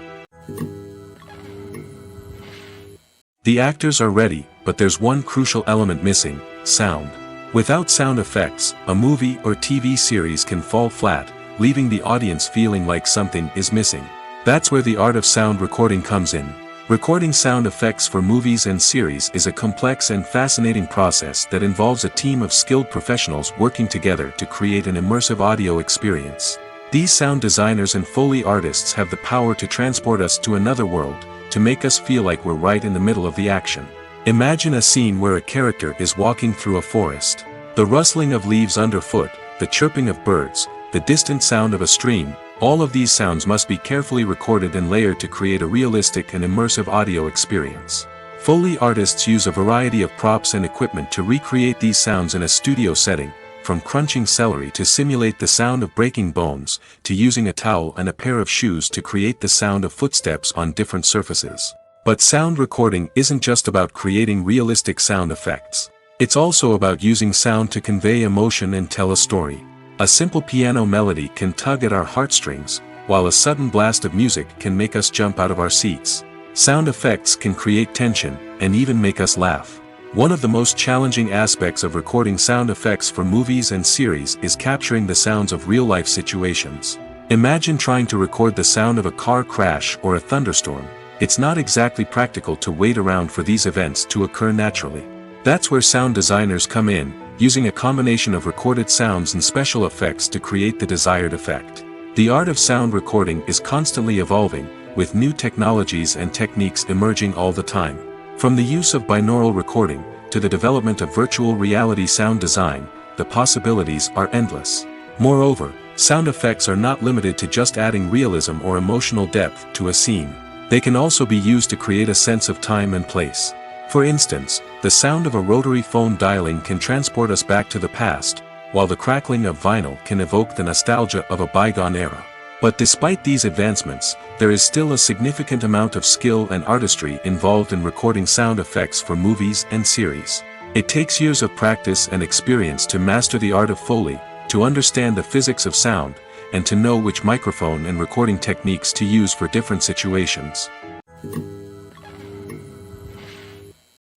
The actors are ready, but there's one crucial element missing: sound. Without sound effects, a movie or TV series can fall flat, leaving the audience feeling like something is missing. That's where the art of sound recording comes in. Recording sound effects for movies and series is a complex and fascinating process that involves a team of skilled professionals working together to create an immersive audio experience. These sound designers and Foley artists have the power to transport us to another world, to make us feel like we're right in the middle of the action. Imagine a scene where a character is walking through a forest. The rustling of leaves underfoot, the chirping of birds, the distant sound of a stream, all of these sounds must be carefully recorded and layered to create a realistic and immersive audio experience. Foley artists use a variety of props and equipment to recreate these sounds in a studio setting, from crunching celery to simulate the sound of breaking bones, to using a towel and a pair of shoes to create the sound of footsteps on different surfaces. But sound recording isn't just about creating realistic sound effects. It's also about using sound to convey emotion and tell a story. A simple piano melody can tug at our heartstrings, while a sudden blast of music can make us jump out of our seats. Sound effects can create tension, and even make us laugh. One of the most challenging aspects of recording sound effects for movies and series is capturing the sounds of real-life situations. Imagine trying to record the sound of a car crash or a thunderstorm. It's not exactly practical to wait around for these events to occur naturally. That's where sound designers come in, using a combination of recorded sounds and special effects to create the desired effect. The art of sound recording is constantly evolving, with new technologies and techniques emerging all the time. From the use of binaural recording, to the development of virtual reality sound design, the possibilities are endless. Moreover, sound effects are not limited to just adding realism or emotional depth to a scene. They can also be used to create a sense of time and place. For instance, the sound of a rotary phone dialing can transport us back to the past, while the crackling of vinyl can evoke the nostalgia of a bygone era. But despite these advancements, there is still a significant amount of skill and artistry involved in recording sound effects for movies and series. It takes years of practice and experience to master the art of Foley, to understand the physics of sound, and to know which microphone and recording techniques to use for different situations.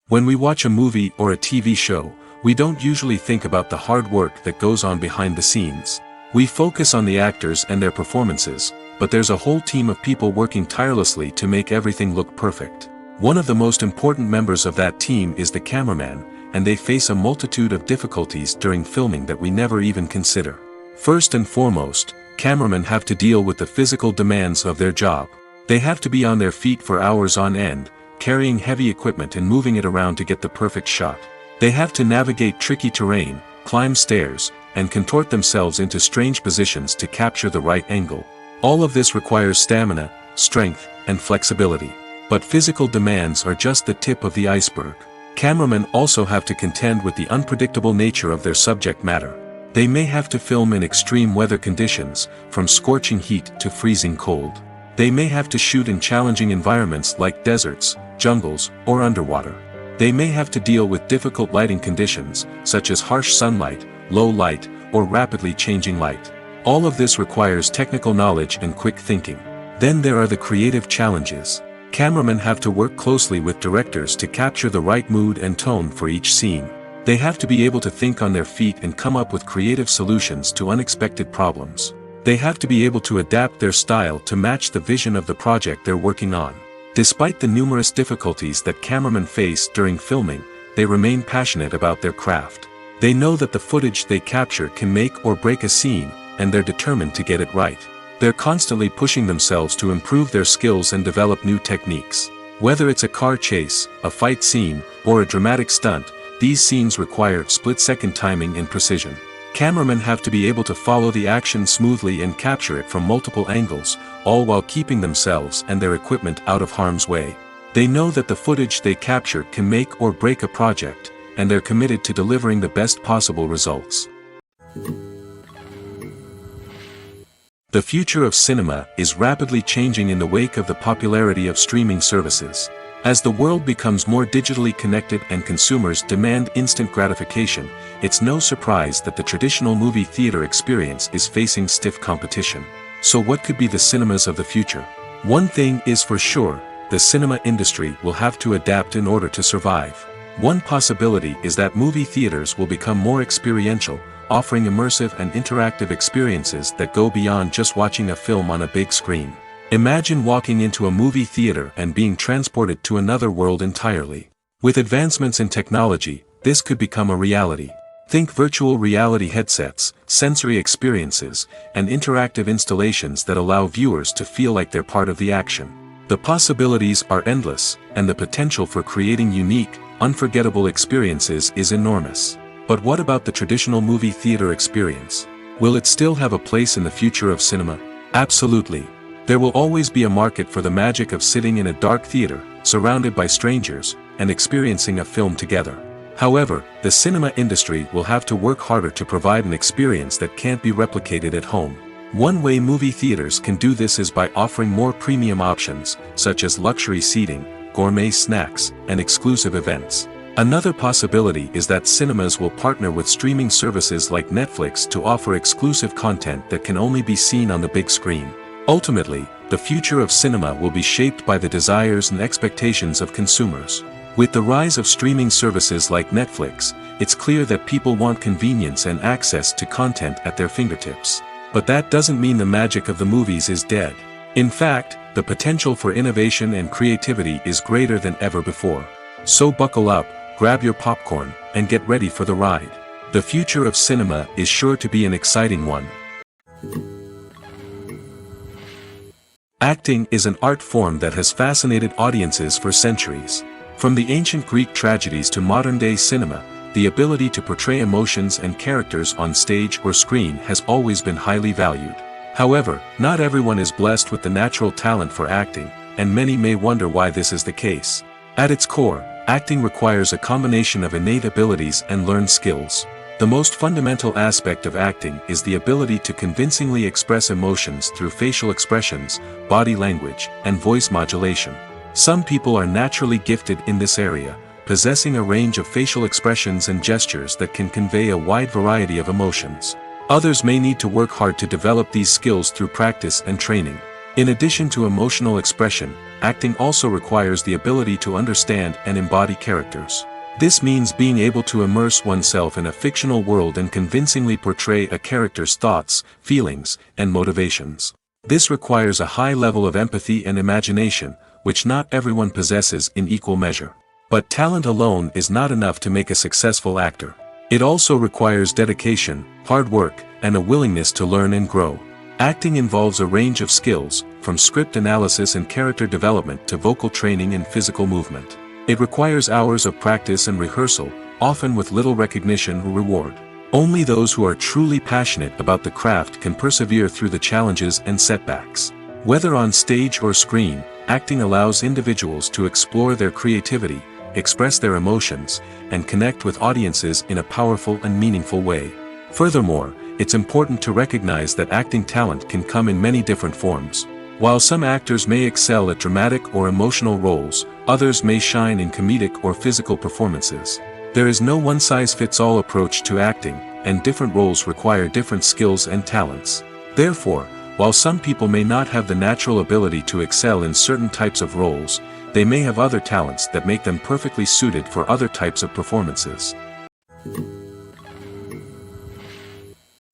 When we watch a movie or a TV show, we don't usually think about the hard work that goes on behind the scenes. We focus on the actors and their performances, but there's a whole team of people working tirelessly to make everything look perfect. One of the most important members of that team is the cameraman, and they face a multitude of difficulties during filming that we never even consider. First and foremost, cameramen have to deal with the physical demands of their job. They have to be on their feet for hours on end, carrying heavy equipment and moving it around to get the perfect shot. They have to navigate tricky terrain, climb stairs, and contort themselves into strange positions to capture the right angle. All of this requires stamina, strength, and flexibility. But physical demands are just the tip of the iceberg. Cameramen also have to contend with the unpredictable nature of their subject matter. They may have to film in extreme weather conditions, from scorching heat to freezing cold. They may have to shoot in challenging environments like deserts, jungles, or underwater. They may have to deal with difficult lighting conditions, such as harsh sunlight, low light, or rapidly changing light. All of this requires technical knowledge and quick thinking. Then there are the creative challenges. Cameramen have to work closely with directors to capture the right mood and tone for each scene. They have to be able to think on their feet and come up with creative solutions to unexpected problems. They have to be able to adapt their style to match the vision of the project they're working on. Despite the numerous difficulties that cameramen face during filming, they remain passionate about their craft. They know that the footage they capture can make or break a scene, and they're determined to get it right. They're constantly pushing themselves to improve their skills and develop new techniques. Whether it's a car chase, a fight scene, or a dramatic stunt, these scenes require split-second timing and precision. Cameramen have to be able to follow the action smoothly and capture it from multiple angles, all while keeping themselves and their equipment out of harm's way. They know that the footage they capture can make or break a project, and they're committed to delivering the best possible results. The future of cinema is rapidly changing in the wake of the popularity of streaming services. As the world becomes more digitally connected and consumers demand instant gratification, it's no surprise that the traditional movie theater experience is facing stiff competition. So what could be the cinemas of the future? One thing is for sure, the cinema industry will have to adapt in order to survive. One possibility is that movie theaters will become more experiential, offering immersive and interactive experiences that go beyond just watching a film on a big screen. Imagine walking into a movie theater and being transported to another world entirely. With advancements in technology, this could become a reality. Think virtual reality headsets, sensory experiences, and interactive installations that allow viewers to feel like they're part of the action. The possibilities are endless, and the potential for creating unique, unforgettable experiences is enormous. But what about the traditional movie theater experience? Will it still have a place in the future of cinema? Absolutely. There will always be a market for the magic of sitting in a dark theater, surrounded by strangers, and experiencing a film together. However, the cinema industry will have to work harder to provide an experience that can't be replicated at home. One way movie theaters can do this is by offering more premium options, such as luxury seating, gourmet snacks, and exclusive events. Another possibility is that cinemas will partner with streaming services like Netflix to offer exclusive content that can only be seen on the big screen. Ultimately, the future of cinema will be shaped by the desires and expectations of consumers. With the rise of streaming services like Netflix, it's clear that people want convenience and access to content at their fingertips. But that doesn't mean the magic of the movies is dead. In fact, the potential for innovation and creativity is greater than ever before. So buckle up, grab your popcorn, and get ready for the ride. The future of cinema is sure to be an exciting one. Acting is an art form that has fascinated audiences for centuries. From the ancient Greek tragedies to modern-day cinema, the ability to portray emotions and characters on stage or screen has always been highly valued. However, not everyone is blessed with the natural talent for acting, and many may wonder why this is the case. At its core, acting requires a combination of innate abilities and learned skills. The most fundamental aspect of acting is the ability to convincingly express emotions through facial expressions, body language, and voice modulation. Some people are naturally gifted in this area, possessing a range of facial expressions and gestures that can convey a wide variety of emotions. Others may need to work hard to develop these skills through practice and training. In addition to emotional expression, acting also requires the ability to understand and embody characters. This means being able to immerse oneself in a fictional world and convincingly portray a character's thoughts, feelings, and motivations. This requires a high level of empathy and imagination, which not everyone possesses in equal measure. But talent alone is not enough to make a successful actor. It also requires dedication, hard work, and a willingness to learn and grow. Acting involves a range of skills, from script analysis and character development to vocal training and physical movement. It requires hours of practice and rehearsal, often with little recognition or reward. Only those who are truly passionate about the craft can persevere through the challenges and setbacks. Whether on stage or screen, acting allows individuals to explore their creativity, express their emotions, and connect with audiences in a powerful and meaningful way. Furthermore, it's important to recognize that acting talent can come in many different forms. While some actors may excel at dramatic or emotional roles, others may shine in comedic or physical performances. There is no one-size-fits-all approach to acting, and different roles require different skills and talents. Therefore, while some people may not have the natural ability to excel in certain types of roles, they may have other talents that make them perfectly suited for other types of performances.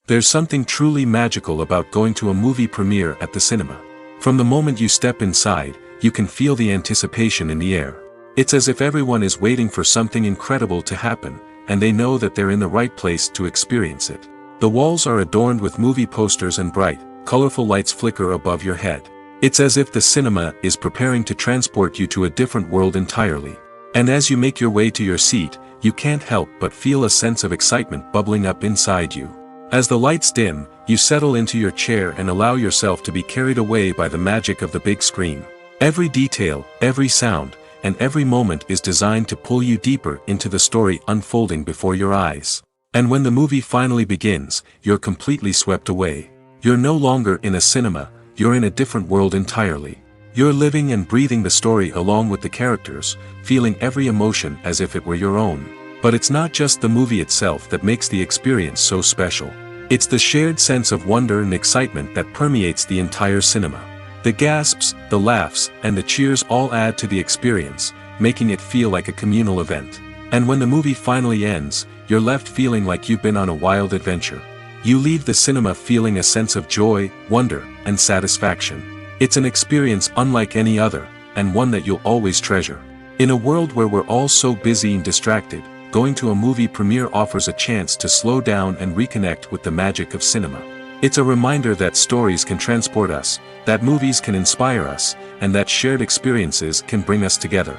There's something truly magical about going to a movie premiere at the cinema. From the moment you step inside, you can feel the anticipation in the air. It's as if everyone is waiting for something incredible to happen, and they know that they're in the right place to experience it. The walls are adorned with movie posters and bright, colorful lights flicker above your head. It's as if the cinema is preparing to transport you to a different world entirely. And as you make your way to your seat, you can't help but feel a sense of excitement bubbling up inside you. As the lights dim, you settle into your chair and allow yourself to be carried away by the magic of the big screen. Every detail, every sound, and every moment is designed to pull you deeper into the story unfolding before your eyes. And when the movie finally begins, you're completely swept away. You're no longer in a cinema, you're in a different world entirely. You're living and breathing the story along with the characters, feeling every emotion as if it were your own. But it's not just the movie itself that makes the experience so special. It's the shared sense of wonder and excitement that permeates the entire cinema. The gasps, the laughs, and the cheers all add to the experience, making it feel like a communal event. And when the movie finally ends, you're left feeling like you've been on a wild adventure. You leave the cinema feeling a sense of joy, wonder, and satisfaction. It's an experience unlike any other, and one that you'll always treasure. In a world where we're all so busy and distracted, going to a movie premiere offers a chance to slow down and reconnect with the magic of cinema. It's a reminder that stories can transport us, that movies can inspire us, and that shared experiences can bring us together.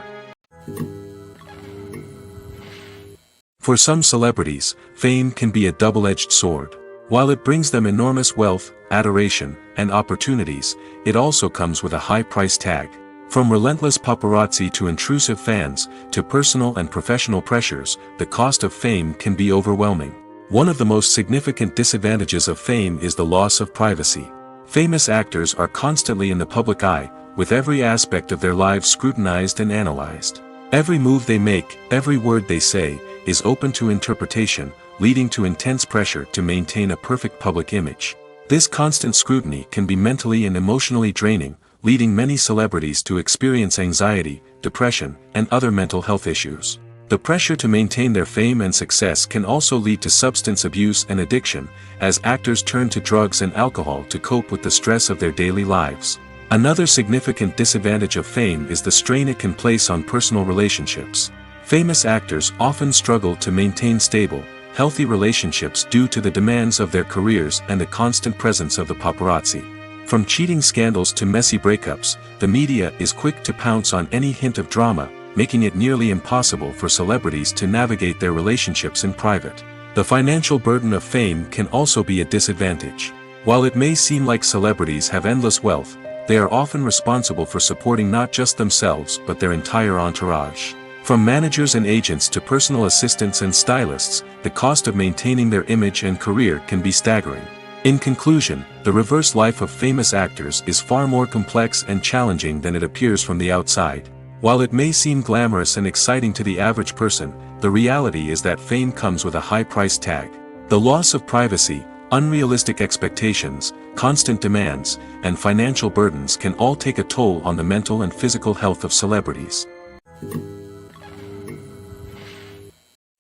For some celebrities, fame can be a double-edged sword. While it brings them enormous wealth, adoration, and opportunities, it also comes with a high price tag. From relentless paparazzi to intrusive fans, to personal and professional pressures, the cost of fame can be overwhelming. One of the most significant disadvantages of fame is the loss of privacy. Famous actors are constantly in the public eye, with every aspect of their lives scrutinized and analyzed. Every move they make, every word they say, is open to interpretation, leading to intense pressure to maintain a perfect public image. This constant scrutiny can be mentally and emotionally draining, leading many celebrities to experience anxiety, depression, and other mental health issues. The pressure to maintain their fame and success can also lead to substance abuse and addiction, as actors turn to drugs and alcohol to cope with the stress of their daily lives. Another significant disadvantage of fame is the strain it can place on personal relationships. Famous actors often struggle to maintain stable, healthy relationships due to the demands of their careers and the constant presence of the paparazzi. From cheating scandals to messy breakups, the media is quick to pounce on any hint of drama, making it nearly impossible for celebrities to navigate their relationships in private. The financial burden of fame can also be a disadvantage. While it may seem like celebrities have endless wealth, they are often responsible for supporting not just themselves but their entire entourage. From managers and agents to personal assistants and stylists, the cost of maintaining their image and career can be staggering. In conclusion, the reverse life of famous actors is far more complex and challenging than it appears from the outside. While it may seem glamorous and exciting to the average person, the reality is that fame comes with a high price tag. The loss of privacy, unrealistic expectations, constant demands, and financial burdens can all take a toll on the mental and physical health of celebrities.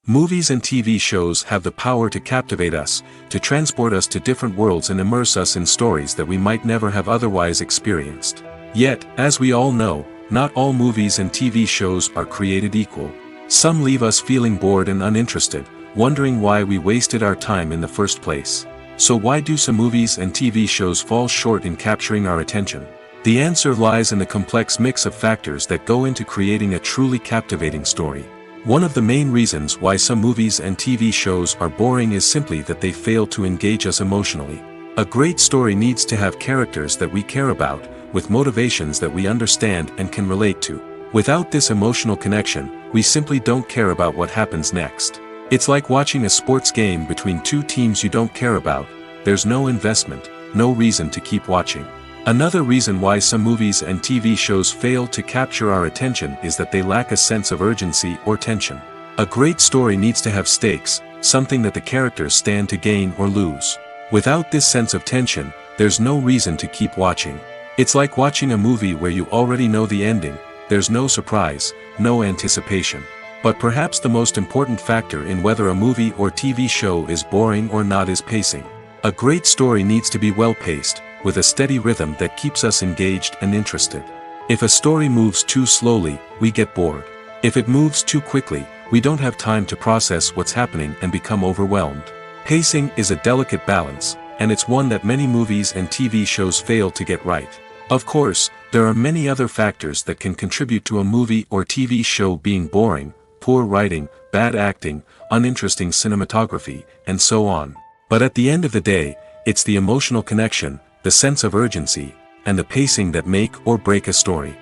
Movies and TV shows have the power to captivate us, to transport us to different worlds and immerse us in stories that we might never have otherwise experienced. Yet, as we all know, not all movies and TV shows are created equal. Some leave us feeling bored and uninterested, wondering why we wasted our time in the first place. So why do some movies and TV shows fall short in capturing our attention? The answer lies in the complex mix of factors that go into creating a truly captivating story. One of the main reasons why some movies and TV shows are boring is simply that they fail to engage us emotionally. A great story needs to have characters that we care about, with motivations that we understand and can relate to. Without this emotional connection, we simply don't care about what happens next. It's like watching a sports game between two teams you don't care about. There's no investment, no reason to keep watching. Another reason why some movies and TV shows fail to capture our attention is that they lack a sense of urgency or tension. A great story needs to have stakes, something that the characters stand to gain or lose. Without this sense of tension, there's no reason to keep watching. It's like watching a movie where you already know the ending. There's no surprise, no anticipation. But perhaps the most important factor in whether a movie or TV show is boring or not is pacing. A great story needs to be well-paced, with a steady rhythm that keeps us engaged and interested. If a story moves too slowly, we get bored. If it moves too quickly, we don't have time to process what's happening and become overwhelmed. Pacing is a delicate balance, and it's one that many movies and TV shows fail to get right. Of course, there are many other factors that can contribute to a movie or TV show being boring: poor writing, bad acting, uninteresting cinematography, and so on. But at the end of the day, it's the emotional connection, the sense of urgency, and the pacing that make or break a story.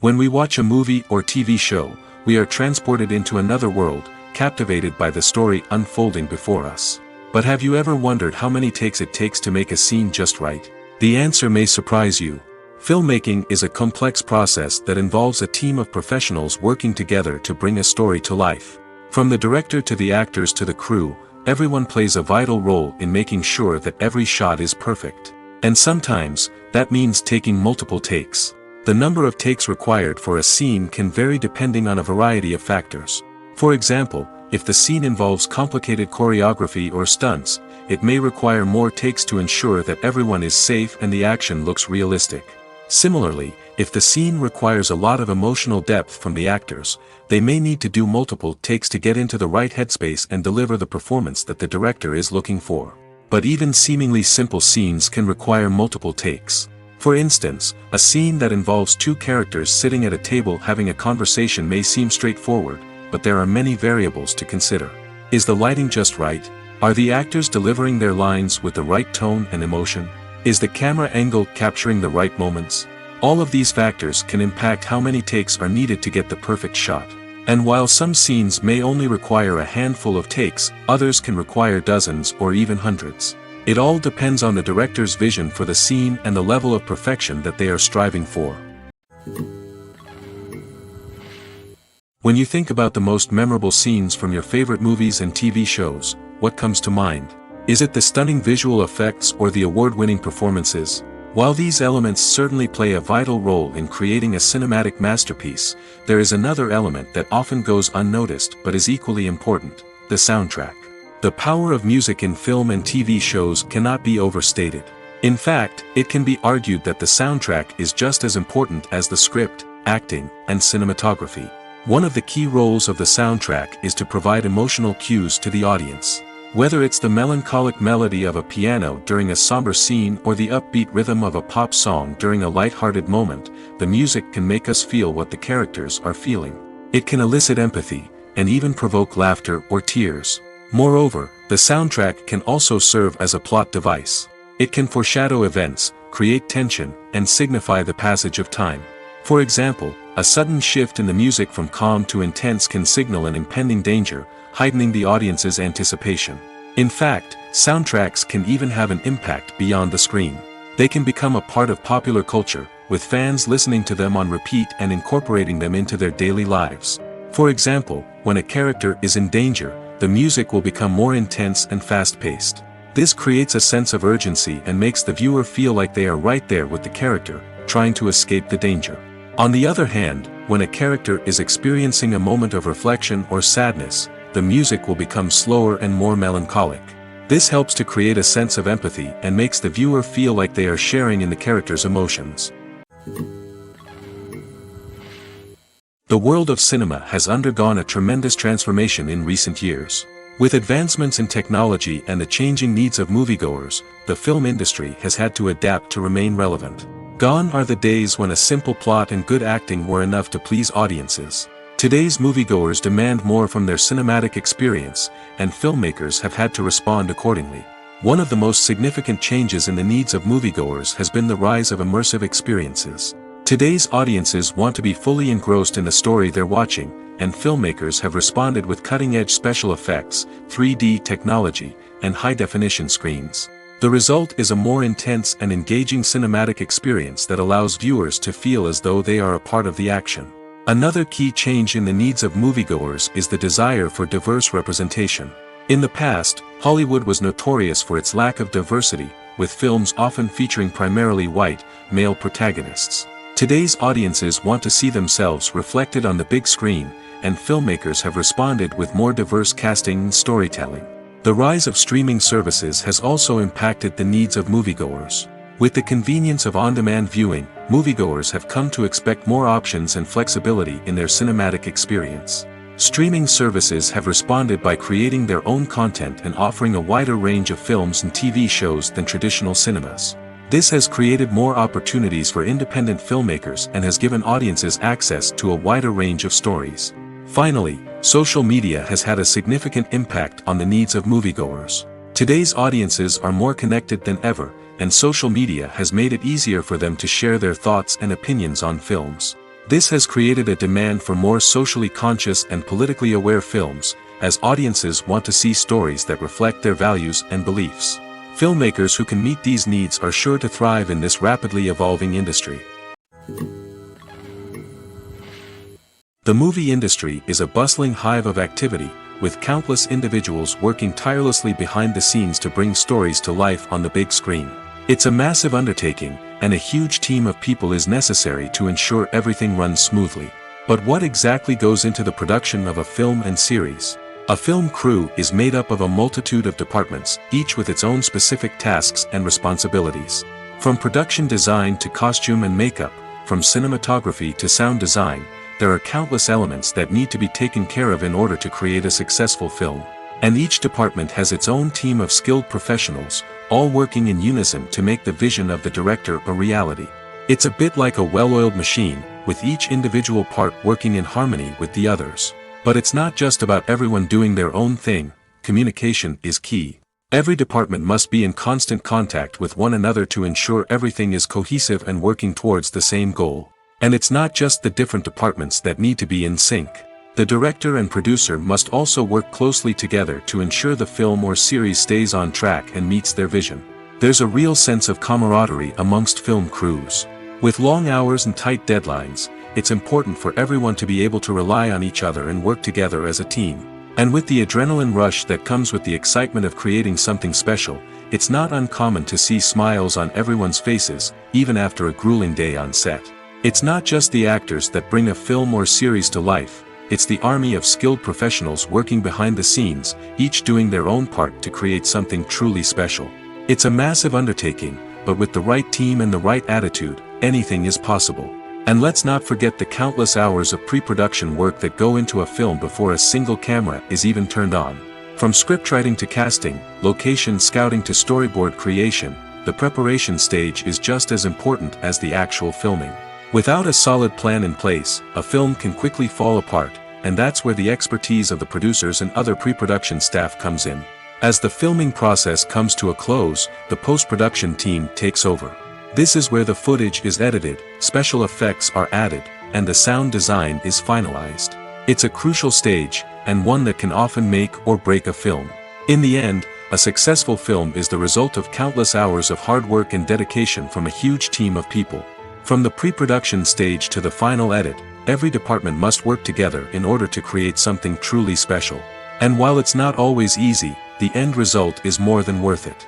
When we watch a movie or TV show, we are transported into another world, captivated by the story unfolding before us. But have you ever wondered how many takes it takes to make a scene just right? The answer may surprise you. Filmmaking is a complex process that involves a team of professionals working together to bring a story to life. From the director to the actors to the crew, everyone plays a vital role in making sure that every shot is perfect. And sometimes, that means taking multiple takes. The number of takes required for a scene can vary depending on a variety of factors. For example, if the scene involves complicated choreography or stunts, it may require more takes to ensure that everyone is safe and the action looks realistic. Similarly, if the scene requires a lot of emotional depth from the actors, they may need to do multiple takes to get into the right headspace and deliver the performance that the director is looking for. But even seemingly simple scenes can require multiple takes. For instance, a scene that involves two characters sitting at a table having a conversation may seem straightforward, but there are many variables to consider. Is the lighting just right? Are the actors delivering their lines with the right tone and emotion? Is the camera angle capturing the right moments? All of these factors can impact how many takes are needed to get the perfect shot. And while some scenes may only require a handful of takes, others can require dozens or even hundreds. It all depends on the director's vision for the scene and the level of perfection that they are striving for. When you think about the most memorable scenes from your favorite movies and TV shows, what comes to mind? Is it the stunning visual effects or the award-winning performances? While these elements certainly play a vital role in creating a cinematic masterpiece, there is another element that often goes unnoticed but is equally important: the soundtrack. The power of music in film and TV shows cannot be overstated. In fact, it can be argued that the soundtrack is just as important as the script, acting, and cinematography. One of the key roles of the soundtrack is to provide emotional cues to the audience. Whether it's the melancholic melody of a piano during a somber scene or the upbeat rhythm of a pop song during a light-hearted moment, the music can make us feel what the characters are feeling. It can elicit empathy, and even provoke laughter or tears. Moreover, the soundtrack can also serve as a plot device. It can foreshadow events, create tension, and signify the passage of time. For example, a sudden shift in the music from calm to intense can signal an impending danger, heightening the audience's anticipation. In fact, soundtracks can even have an impact beyond the screen. They can become a part of popular culture, with fans listening to them on repeat and incorporating them into their daily lives. For example, when a character is in danger, the music will become more intense and fast-paced. This creates a sense of urgency and makes the viewer feel like they are right there with the character, trying to escape the danger. On the other hand, when a character is experiencing a moment of reflection or sadness, the music will become slower and more melancholic. This helps to create a sense of empathy and makes the viewer feel like they are sharing in the character's emotions. The world of cinema has undergone a tremendous transformation in recent years. With advancements in technology and the changing needs of moviegoers, the film industry has had to adapt to remain relevant. Gone are the days when a simple plot and good acting were enough to please audiences. Today's moviegoers demand more from their cinematic experience, and filmmakers have had to respond accordingly. One of the most significant changes in the needs of moviegoers has been the rise of immersive experiences. Today's audiences want to be fully engrossed in the story they're watching, and filmmakers have responded with cutting-edge special effects, 3D technology, and high-definition screens. The result is a more intense and engaging cinematic experience that allows viewers to feel as though they are a part of the action. Another key change in the needs of moviegoers is the desire for diverse representation. In the past, Hollywood was notorious for its lack of diversity, with films often featuring primarily white, male protagonists. Today's audiences want to see themselves reflected on the big screen, and filmmakers have responded with more diverse casting and storytelling. The rise of streaming services has also impacted the needs of moviegoers. With the convenience of on-demand viewing, moviegoers have come to expect more options and flexibility in their cinematic experience. Streaming services have responded by creating their own content and offering a wider range of films and TV shows than traditional cinemas. This has created more opportunities for independent filmmakers and has given audiences access to a wider range of stories. Finally, social media has had a significant impact on the needs of moviegoers. Today's audiences are more connected than ever, and social media has made it easier for them to share their thoughts and opinions on films. This has created a demand for more socially conscious and politically aware films, as audiences want to see stories that reflect their values and beliefs. Filmmakers who can meet these needs are sure to thrive in this rapidly evolving industry. The movie industry is a bustling hive of activity, with countless individuals working tirelessly behind the scenes to bring stories to life on the big screen. It's a massive undertaking, and a huge team of people is necessary to ensure everything runs smoothly. But what exactly goes into the production of a film and series? A film crew is made up of a multitude of departments, each with its own specific tasks and responsibilities. From production design to costume and makeup, from cinematography to sound design, there are countless elements that need to be taken care of in order to create a successful film. And each department has its own team of skilled professionals, all working in unison to make the vision of the director a reality. It's a bit like a well-oiled machine, with each individual part working in harmony with the others. But it's not just about everyone doing their own thing. Communication is key. Every department must be in constant contact with one another to ensure everything is cohesive and working towards the same goal. And it's not just the different departments that need to be in sync. The director and producer must also work closely together to ensure the film or series stays on track and meets their vision. There's a real sense of camaraderie amongst film crews. With long hours and tight deadlines, it's important for everyone to be able to rely on each other and work together as a team. And with the adrenaline rush that comes with the excitement of creating something special, it's not uncommon to see smiles on everyone's faces, even after a grueling day on set. It's not just the actors that bring a film or series to life, it's the army of skilled professionals working behind the scenes, each doing their own part to create something truly special. It's a massive undertaking, but with the right team and the right attitude, anything is possible. And let's not forget the countless hours of pre-production work that go into a film before a single camera is even turned on. From scriptwriting to casting, location scouting to storyboard creation, the preparation stage is just as important as the actual filming. Without a solid plan in place, a film can quickly fall apart, and that's where the expertise of the producers and other pre-production staff comes in. As the filming process comes to a close, the post-production team takes over. This is where the footage is edited, special effects are added, and the sound design is finalized. It's a crucial stage, and one that can often make or break a film. In the end, a successful film is the result of countless hours of hard work and dedication from a huge team of people. From the pre-production stage to the final edit, every department must work together in order to create something truly special. And while it's not always easy, the end result is more than worth it.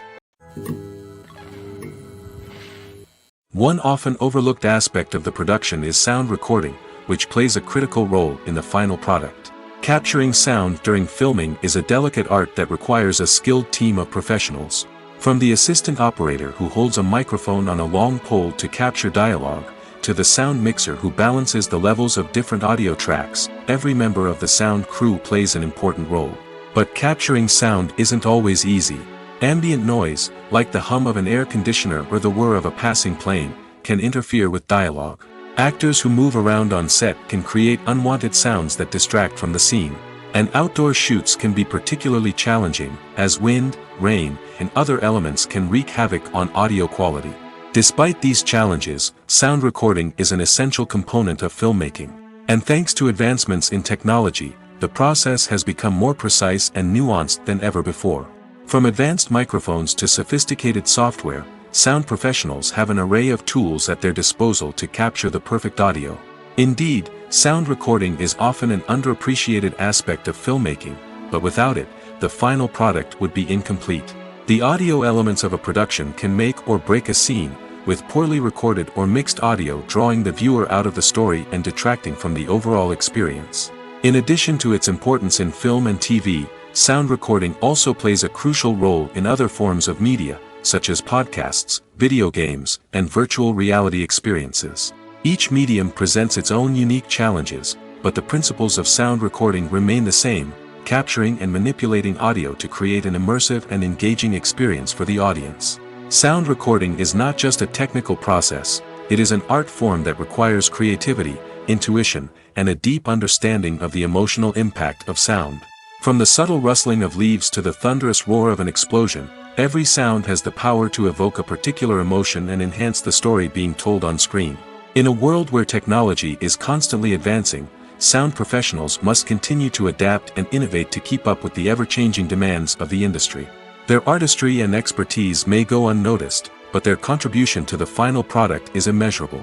One often overlooked aspect of the production is sound recording, which plays a critical role in the final product. Capturing sound during filming is a delicate art that requires a skilled team of professionals. From the assistant operator who holds a microphone on a long pole to capture dialogue, to the sound mixer who balances the levels of different audio tracks, every member of the sound crew plays an important role. But capturing sound isn't always easy. Ambient noise, like the hum of an air conditioner or the whir of a passing plane, can interfere with dialogue. Actors who move around on set can create unwanted sounds that distract from the scene. And outdoor shoots can be particularly challenging, as wind, rain, and other elements can wreak havoc on audio quality. Despite these challenges, sound recording is an essential component of filmmaking. And thanks to advancements in technology, the process has become more precise and nuanced than ever before. From advanced microphones to sophisticated software, sound professionals have an array of tools at their disposal to capture the perfect audio. Indeed, sound recording is often an underappreciated aspect of filmmaking, but without it, the final product would be incomplete. The audio elements of a production can make or break a scene, with poorly recorded or mixed audio drawing the viewer out of the story and detracting from the overall experience. In addition to its importance in film and TV, sound recording also plays a crucial role in other forms of media, such as podcasts, video games, and virtual reality experiences. Each medium presents its own unique challenges, but the principles of sound recording remain the same, capturing and manipulating audio to create an immersive and engaging experience for the audience. Sound recording is not just a technical process, it is an art form that requires creativity, intuition, and a deep understanding of the emotional impact of sound. From the subtle rustling of leaves to the thunderous roar of an explosion, every sound has the power to evoke a particular emotion and enhance the story being told on screen. In a world where technology is constantly advancing, sound professionals must continue to adapt and innovate to keep up with the ever-changing demands of the industry. Their artistry and expertise may go unnoticed, but their contribution to the final product is immeasurable.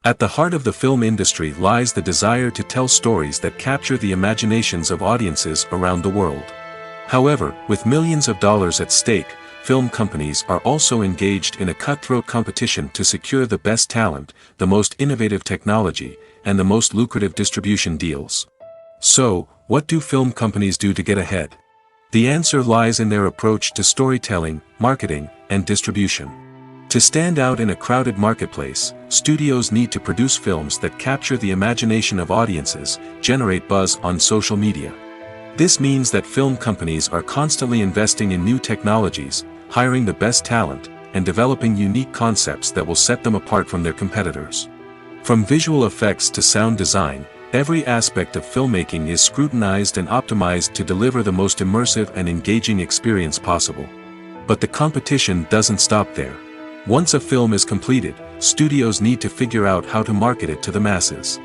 At the heart of the film industry lies the desire to tell stories that capture the imaginations of audiences around the world. However, with millions of dollars at stake, film companies are also engaged in a cutthroat competition to secure the best talent, the most innovative technology, and the most lucrative distribution deals. So, what do film companies do to get ahead? The answer lies in their approach to storytelling, marketing, and distribution. To stand out in a crowded marketplace, studios need to produce films that capture the imagination of audiences, generate buzz on social media. This means that film companies are constantly investing in new technologies, hiring the best talent, and developing unique concepts that will set them apart from their competitors. From visual effects to sound design, every aspect of filmmaking is scrutinized and optimized to deliver the most immersive and engaging experience possible. But the competition doesn't stop there. Once a film is completed, studios need to figure out how to market it to the masses.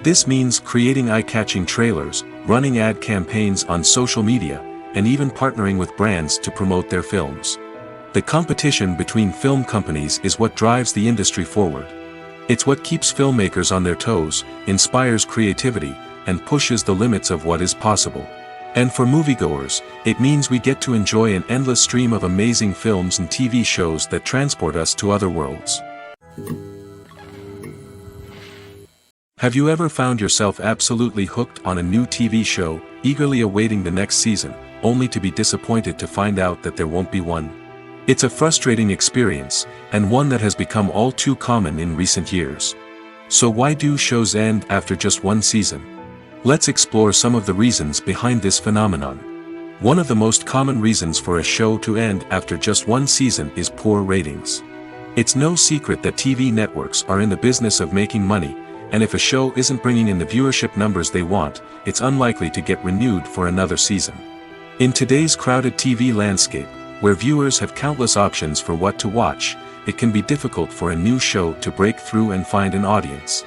This means creating eye-catching trailers, running ad campaigns on social media, and even partnering with brands to promote their films. The competition between film companies is what drives the industry forward. It's what keeps filmmakers on their toes, inspires creativity, and pushes the limits of what is possible. And for moviegoers, it means we get to enjoy an endless stream of amazing films and TV shows that transport us to other worlds. Have you ever found yourself absolutely hooked on a new TV show, eagerly awaiting the next season, only to be disappointed to find out that there won't be one? It's a frustrating experience, and one that has become all too common in recent years. So why do shows end after just one season? Let's explore some of the reasons behind this phenomenon. One of the most common reasons for a show to end after just one season is poor ratings. It's no secret that TV networks are in the business of making money, and if a show isn't bringing in the viewership numbers they want, it's unlikely to get renewed for another season. In today's crowded TV landscape, Where viewers have countless options for what to watch, it can be difficult for a new show to break through and find an audience.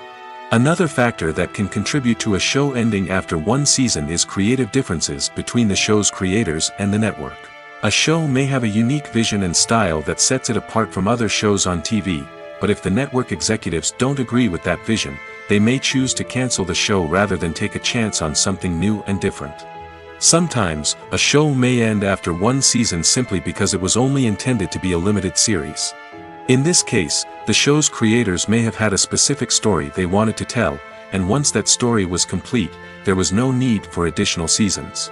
Another factor that can contribute to a show ending after one season is creative differences between the show's creators and the network. A show may have a unique vision and style that sets it apart from other shows on TV, but if the network executives don't agree with that vision, they may choose to cancel the show rather than take a chance on something new and different. Sometimes, a show may end after one season simply because it was only intended to be a limited series. In this case, the show's creators may have had a specific story they wanted to tell, and once that story was complete, there was no need for additional seasons.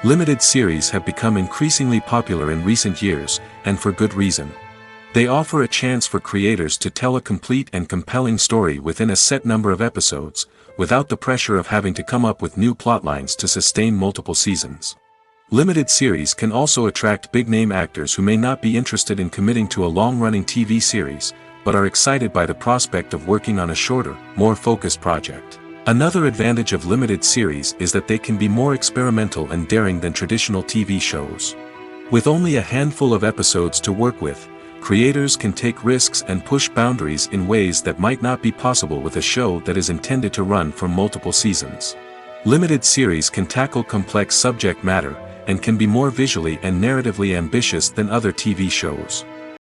Limited series have become increasingly popular in recent years, and for good reason. They offer a chance for creators to tell a complete and compelling story within a set number of episodes, without the pressure of having to come up with new plotlines to sustain multiple seasons. Limited series can also attract big-name actors who may not be interested in committing to a long-running TV series, but are excited by the prospect of working on a shorter, more focused project. Another advantage of limited series is that they can be more experimental and daring than traditional TV shows. With only a handful of episodes to work with, creators can take risks and push boundaries in ways that might not be possible with a show that is intended to run for multiple seasons. Limited series can tackle complex subject matter, and can be more visually and narratively ambitious than other TV shows.